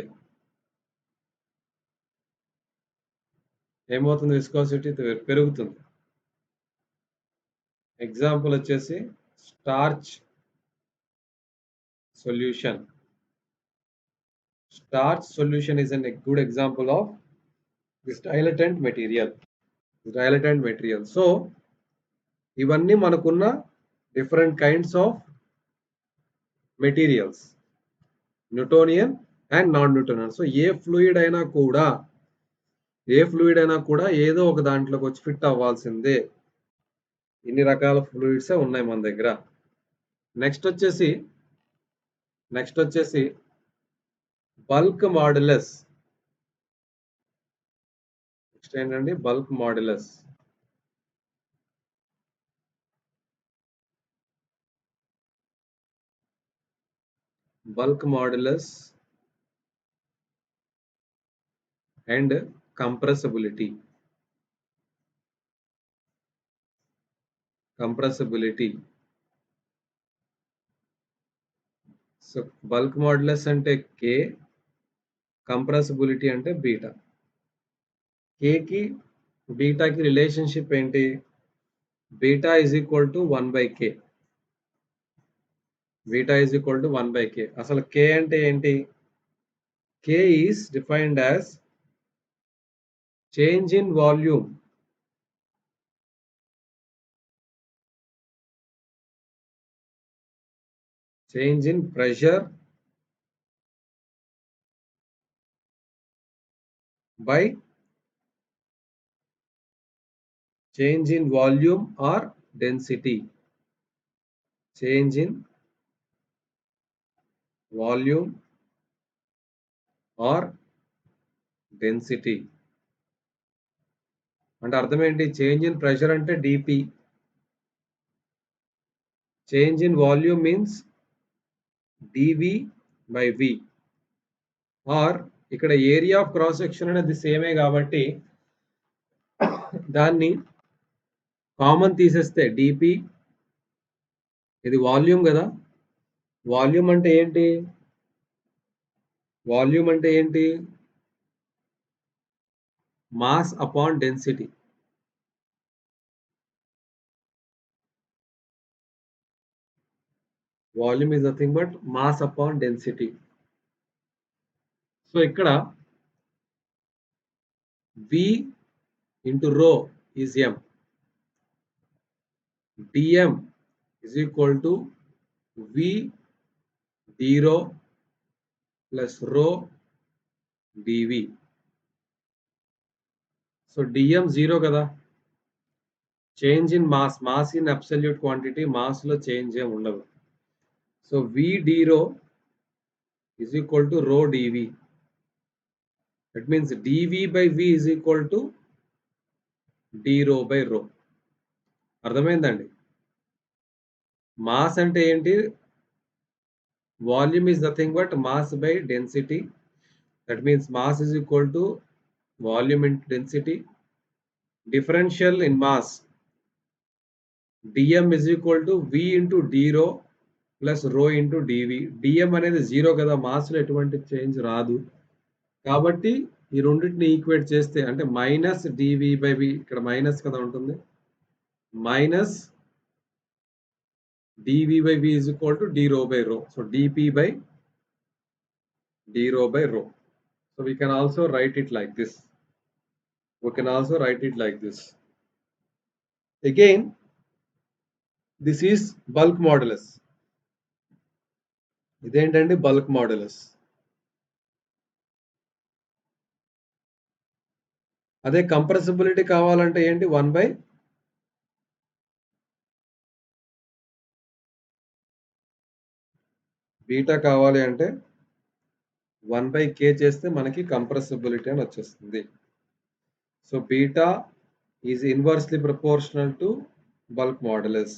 [SPEAKER 1] ఏమవుతుంది? Viscosity పెరుగుతుంది. Example వచ్చేసి starch solution. Starch solution is a good example of this dilatant material. Dilatant material. So, ఇవన్నీ మనకున్న different kinds of materials. Newtonian and non Newtonian. So A fluid అయినా కూడా ఏదో ఒక దాంట్లోకి వచ్చి ఫిట్ అవ్వాల్సిందే. ఇన్ని రకాల ఫ్లూయిడ్స్ ఉన్నాయి మన దగ్గర. నెక్స్ట్ వచ్చేసి బల్క్ మాడ్యులస్. నెక్స్ట్ ఏంటండి? Bulk modulus. Bulk modulus and compressibility. So bulk modulus అంటే K, కంప్రెసిబిలిటీ అంటే బీటా. Kకి బీటాకి రిలేషన్షిప్ ఏంటి? Beta is equal to 1/K. Beta is equal to 1/K. అసలు K అంటే ఏంటి? K is defined as change in volume change in pressure by change in volume or density. Change in volume or density. అంటే అర్థం ఏంటి? Change in pressure అంటే DP. Change in volume means DV by V. Or ఇక్కడ area of cross section అనేది సేమే కాబట్టి దాన్ని common తీసేస్తే డిపి, ఇది వాల్యూమ్ కదా. వాల్యూమ్ అంటే ఏంటి? Mass upon density. Volume is nothing but mass upon density. So ఇక్కడ V into rho is M. dm is equal to V d rho plus rho dV. So dm 0 కదా. Change in mass in absolute quantity, mass లో change ఏమి ఉండదు. So V d rho is equal to rho dV. That means dV by V is equal to d rho by rho. అర్థమైందండి? Mass అంటే ఏంటి? Volume is nothing but mass by density. That means mass is equal to volume into density. Differential in mass, dm is equal to V into d rho plus rho into dV. dm అనేది 0 కదా, mass లో ఎటువంటి change రాదు. కాబట్టి ఈ రెండింటిని equate చేస్తే అంటే మైనస్ డివి బై వి, ఇక్కడ మైనస్ కదా ఉంటుంది, minus DV by V is equal to D rho by rho. So DP by D rho by rho. So we can also write it like this. Again, this is bulk modulus. ఇదేంటండి? Bulk modulus. అదే compressibility కావాలంటే ఏంటి? 1/, beta కావాలి అంటే 1/K చేస్తే మనకి compressibility అని వచ్చేస్తుంది. So beta is inversely proportional to bulk modulus.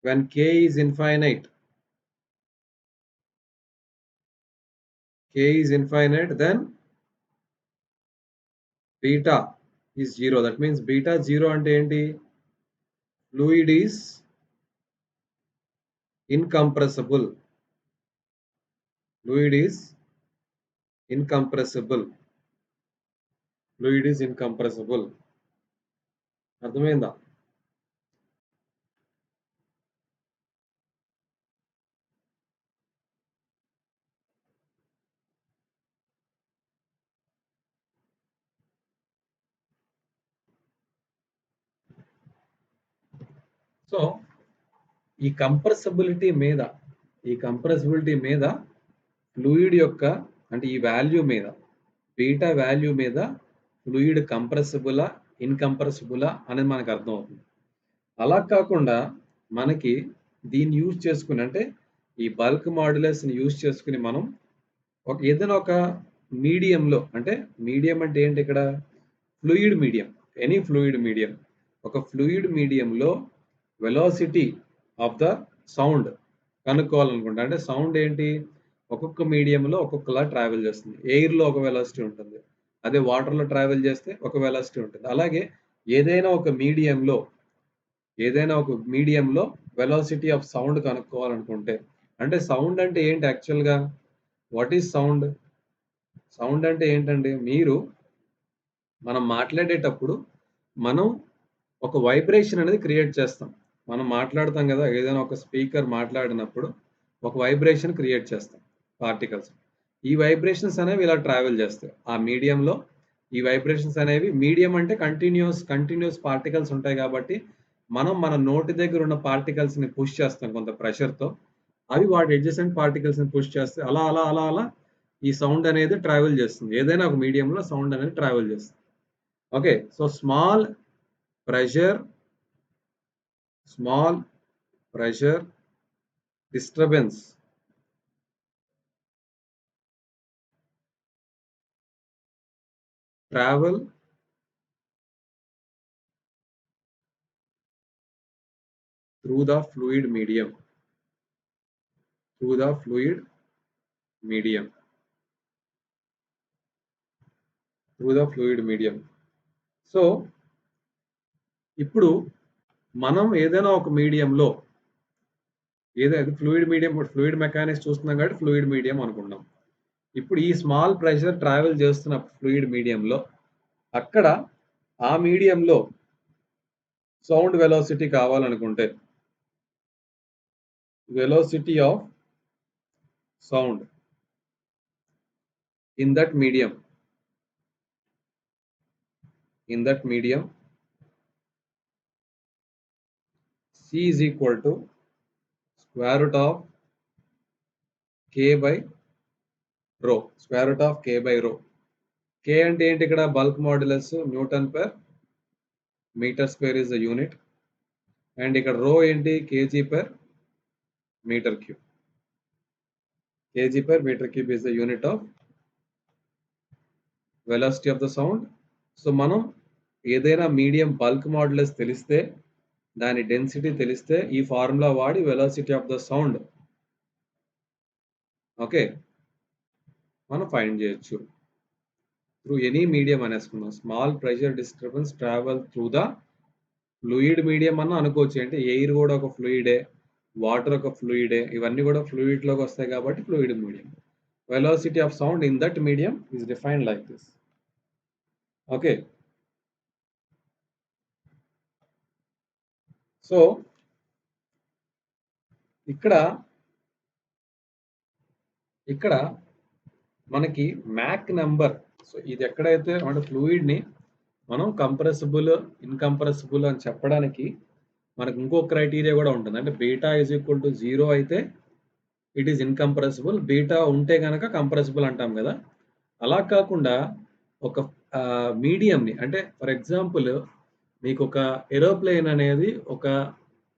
[SPEAKER 1] When K is infinite, then beta is 0. That means beta 0 అంటే ఏంటి? Fluid is incompressible. Fluid is incompressible. Fluid is incompressible. అర్థమైందా? సో ఈ కంప్రెసిబిలిటీ మీద ఈ కంప్రెసిబిలిటీ మీద fluid యొక్క అంటే ఈ వాల్యూ మీద బీటా వాల్యూ మీద ఫ్లూయిడ్ కంప్రెసిబులా ఇన్కంప్రెసిబులా అనేది మనకు అర్థమవుతుంది. అలా కాకుండా మనకి దీన్ని యూజ్ చేసుకుని అంటే ఈ బల్క్ మాడ్యులస్ని యూజ్ చేసుకుని మనం ఏదైనా ఒక మీడియంలో అంటే మీడియం అంటే ఏంటి ఇక్కడ fluid medium, any fluid medium, ఒక ఫ్లూయిడ్ మీడియంలో వెలాసిటీ ఆఫ్ ద సౌండ్ కనుక్కోవాలనుకుంటా. అంటే సౌండ్ ఏంటి ఒక్కొక్క మీడియంలో ఒక్కొక్కలా ట్రావెల్ చేస్తుంది. ఎయిర్లో ఒక వెలాసిటీ ఉంటుంది, అదే వాటర్లో ట్రావెల్ చేస్తే ఒక వెలాసిటీ ఉంటుంది. అలాగే ఏదైనా ఒక మీడియంలో వెలాసిటీ ఆఫ్ సౌండ్ కనుక్కోవాలనుకుంటే అంటే సౌండ్ అంటే ఏంటి యాక్చువల్గా వాట్ ఈజ్ సౌండ్? సౌండ్ అంటే ఏంటండి మనం మాట్లాడేటప్పుడు మనం ఒక వైబ్రేషన్ అనేది క్రియేట్ చేస్తాం. మనం మాట్లాడతాం కదా, ఏదైనా ఒక స్పీకర్ మాట్లాడినప్పుడు ఒక వైబ్రేషన్ క్రియేట్ చేస్తాం పార్టికల్స్. ఈ వైబ్రేషన్స్ అనేవి ఇలా ట్రావెల్ చేస్తాయి ఆ మీడియంలో. ఈ వైబ్రేషన్స్ అనేవి మీడియం అంటే కంటిన్యూస్ పార్టికల్స్ ఉంటాయి కాబట్టి మనం మన నోటి దగ్గర ఉన్న పార్టికల్స్ ని పుష్ చేస్తాం కొంత ప్రెషర్ తో. అవి వాటి అడ్జసెంట్ పార్టికల్స్ ని పుష్ చేస్తే అలా అలా అలా అలా ఈ సౌండ్ అనేది ట్రావెల్ చేస్తుంది. ఏదైనా ఒక మీడియంలో సౌండ్ అనేది ట్రావెల్ చేస్తుంది. Okay, so pressure small pressure disturbance travel through the fluid medium, through the fluid medium, through the fluid medium. So ఇప్పుడు మనం ఏదైనా ఒక మీడియంలో ఏదైతే ఫ్లూయిడ్ మెకానిక్స్ చూస్తున్నాం కాబట్టి ఫ్లూయిడ్ మీడియం అనుకున్నాం. ఇప్పుడు ఈ స్మాల్ ప్రెషర్ ట్రావెల్ చేస్తున్న ఫ్లూయిడ్ మీడియంలో అక్కడ ఆ మీడియంలో సౌండ్ వెలాసిటీ కావాలనుకుంటే velocity of sound in that medium C is equal to square root of K by rho, square root of K by rho. K అంటే ఏంటి ఇక్కడ bulk modulus newton per metre square is the unit. And ఇక్కడ rho ఏంటి kg per metre cube. Kg per metre cube is the unit of velocity of the sound. So మనం ఏదైనా medium bulk modulus తెలిస్తే, దాని density తెలిస్తే ఈ formula వాడి velocity of the sound okay మనం ఫైండ్ చేయొచ్చు. త్రూ ఎనీ మీడియం అనేసుకున్నాం. Small pressure disturbance travel through the fluid medium అన్న అనుకోవచ్చు. అంటే ఎయిర్ కూడా ఒక ఫ్లూయిడే, వాటర్ ఒక ఫ్లూయిడే, ఇవన్నీ కూడా ఫ్లూయిడ్ లోకి వస్తాయి కాబట్టి fluid medium. Velocity of sound in that medium is defined like this. Okay, so ఇక్కడ మనకి మ్యాక్ నెంబర్. సో ఇది ఎక్కడైతే అంటే ఫ్లూయిడ్ ని మనం కంప్రెసిబుల్ ఇన్కంప్రెసిబుల్ అని చెప్పడానికి మనకు ఇంకో క్రైటీరియా కూడా ఉంటుంది. అంటే బీటా ఈజ్ ఈక్వల్ టు 0 అయితే ఇట్ ఈస్ ఇన్కంప్రెసిబుల్, బీటా ఉంటే కనుక కంప్రెసిబుల్ అంటాం కదా. అలా కాకుండా ఒక మీడియంని అంటే ఫర్ ఎగ్జాంపుల్ మీకు ఒక ఏరోప్లేన్ అనేది ఒక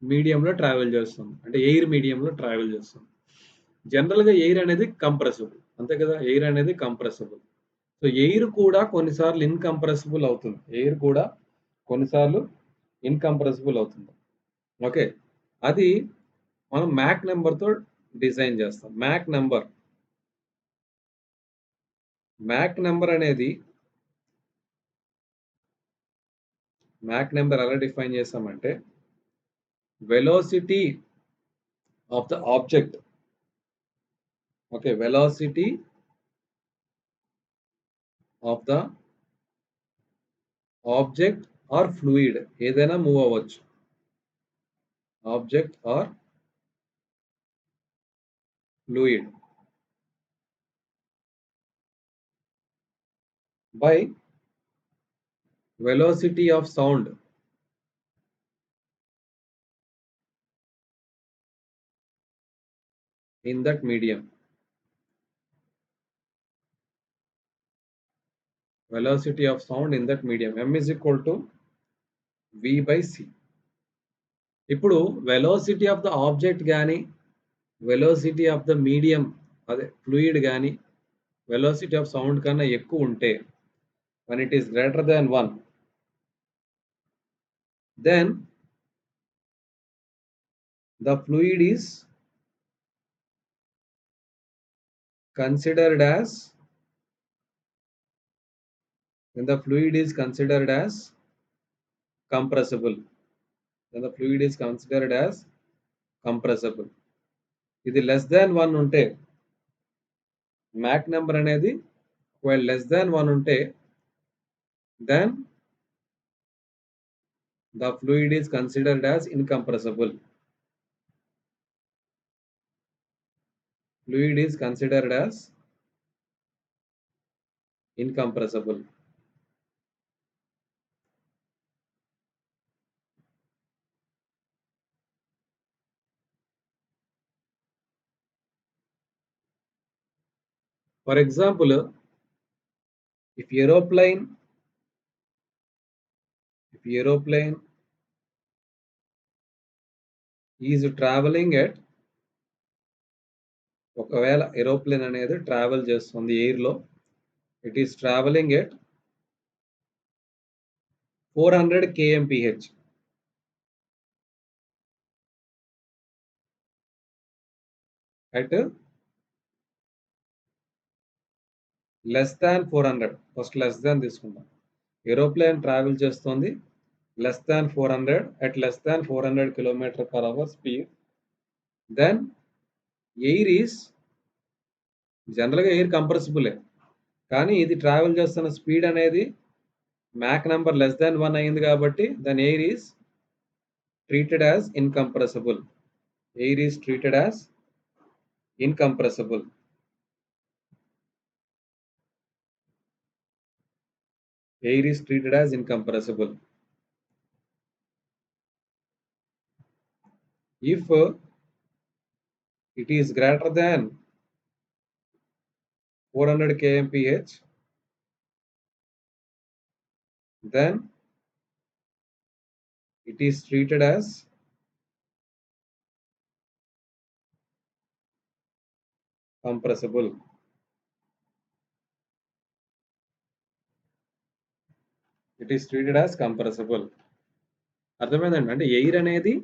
[SPEAKER 1] మీడియంలో ట్రావెల్ చేస్తుంది, అంటే ఎయిర్ మీడియంలో ట్రావెల్ చేస్తుంది. జనరల్గా ఎయిర్ అనేది కంప్రెసిబుల్, అంతే కదా, ఎయిర్ అనేది కంప్రెసిబుల్. సో ఎయిర్ కూడా కొన్నిసార్లు ఇన్కంప్రెసిబుల్ అవుతుంది. ఎయిర్ కూడా కొన్నిసార్లు ఇన్కంప్రెసిబుల్ అవుతుంది. ఓకే, అది మనం మ్యాక్ నెంబర్తో డిజైన్ చేస్తాం. మ్యాక్ నెంబర్ ఎలా డిఫైన్ చేస్తామంటే velocity of the object okay. Velocity of the object or fluid ఏదైనా మూవ్ అవ్వచ్చు. Object or fluid by velocity of sound in that medium. Velocity of sound in that medium. M is equal to V by C. ఇప్పుడు velocity of the object గాని velocity of the medium అదే fluid గాని velocity of sound కన్నా ఎక్కువ ఉంటే when it is greater than 1 then the fluid is considered as when the fluid is considered as compressible. When the fluid is considered as compressible. ఇది less than 1 ఉంటే Mac number అనేది ఒకవేళ less than 1 ఉంటే then the fluid is considered as incompressible. Fluid is considered as incompressible. For example, if aeroplane is traveling at ఒకవేళ aeroplane అనేది travel చేస్తుంది air లో it is travelling at 400 kmph at less than 400 first less than తీసుకుందాం aeroplane travel చేస్తుంది less than 400 at less than 400 kilometer per hour speed then air is జనరల్గా air కంప్రెసిబులే కానీ ఇది travel చేస్తున్న స్పీడ్ అనేది మ్యాక్ నెంబర్ లెస్ దాన్ 1 అయింది కాబట్టి then air is treated as incompressible. Air is treated as incompressible. Air is treated as incompressible. If it is greater than 400 kmph then it is treated as compressible. It is treated as compressible. అర్థమైందండి. అంటే air అనేది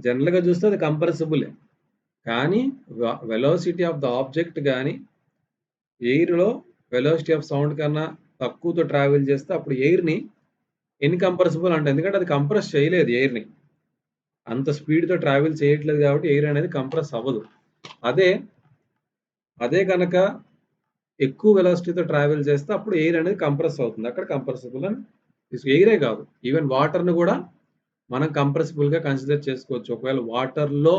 [SPEAKER 1] జనరల్గా చూస్తే అది కంప్రెసిబులే కానీ velocity of the object కానీ ఎయిర్లో velocity of sound కన్నా తక్కువతో travel చేస్తే అప్పుడు ఎయిర్ని ఇన్కంప్రెసిబుల్ అంటే ఎందుకంటే అది కంప్రెస్ చేయలేదు ఎయిర్ని అంత స్పీడ్తో ట్రావెల్ చేయట్లేదు కాబట్టి ఎయిర్ అనేది కంప్రెస్ అవ్వదు. అదే కనుక ఎక్కువ వెలాసిటీతో ట్రావెల్ చేస్తే అప్పుడు ఎయిర్ అనేది కంప్రెస్ అవుతుంది. అక్కడ కంప్రెసిబుల్ అని ఎయిరే కాదు ఈవెన్ వాటర్ను కూడా మనం కంప్రెసిబుల్గా కన్సిడర్ చేసుకోవచ్చు. ఒకవేళ వాటర్లో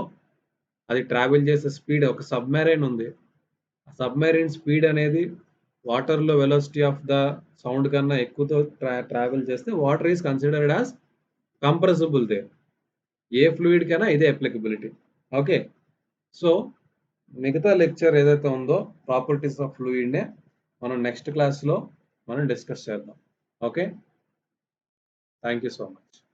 [SPEAKER 1] అది ట్రావెల్ చేసే స్పీడ్ ఒక సబ్మెరైన్ ఉంది. సబ్మెరైన్ స్పీడ్ అనేది వాటర్లో వెలాసిటీ ఆఫ్ ద సౌండ్ కన్నా ఎక్కువతో ట్రావెల్ చేస్తే water is considered as compressible they. A fluid కైనా ఇదే అప్లికబిలిటీ. ఓకే, సో మిగతా లెక్చర్ ఏదైతే ఉందో ప్రాపర్టీస్ ఆఫ్ ఫ్లూయిడ్నే మనం నెక్స్ట్ క్లాస్లో మనం డిస్కస్ చేద్దాం. Okay, thank you so much.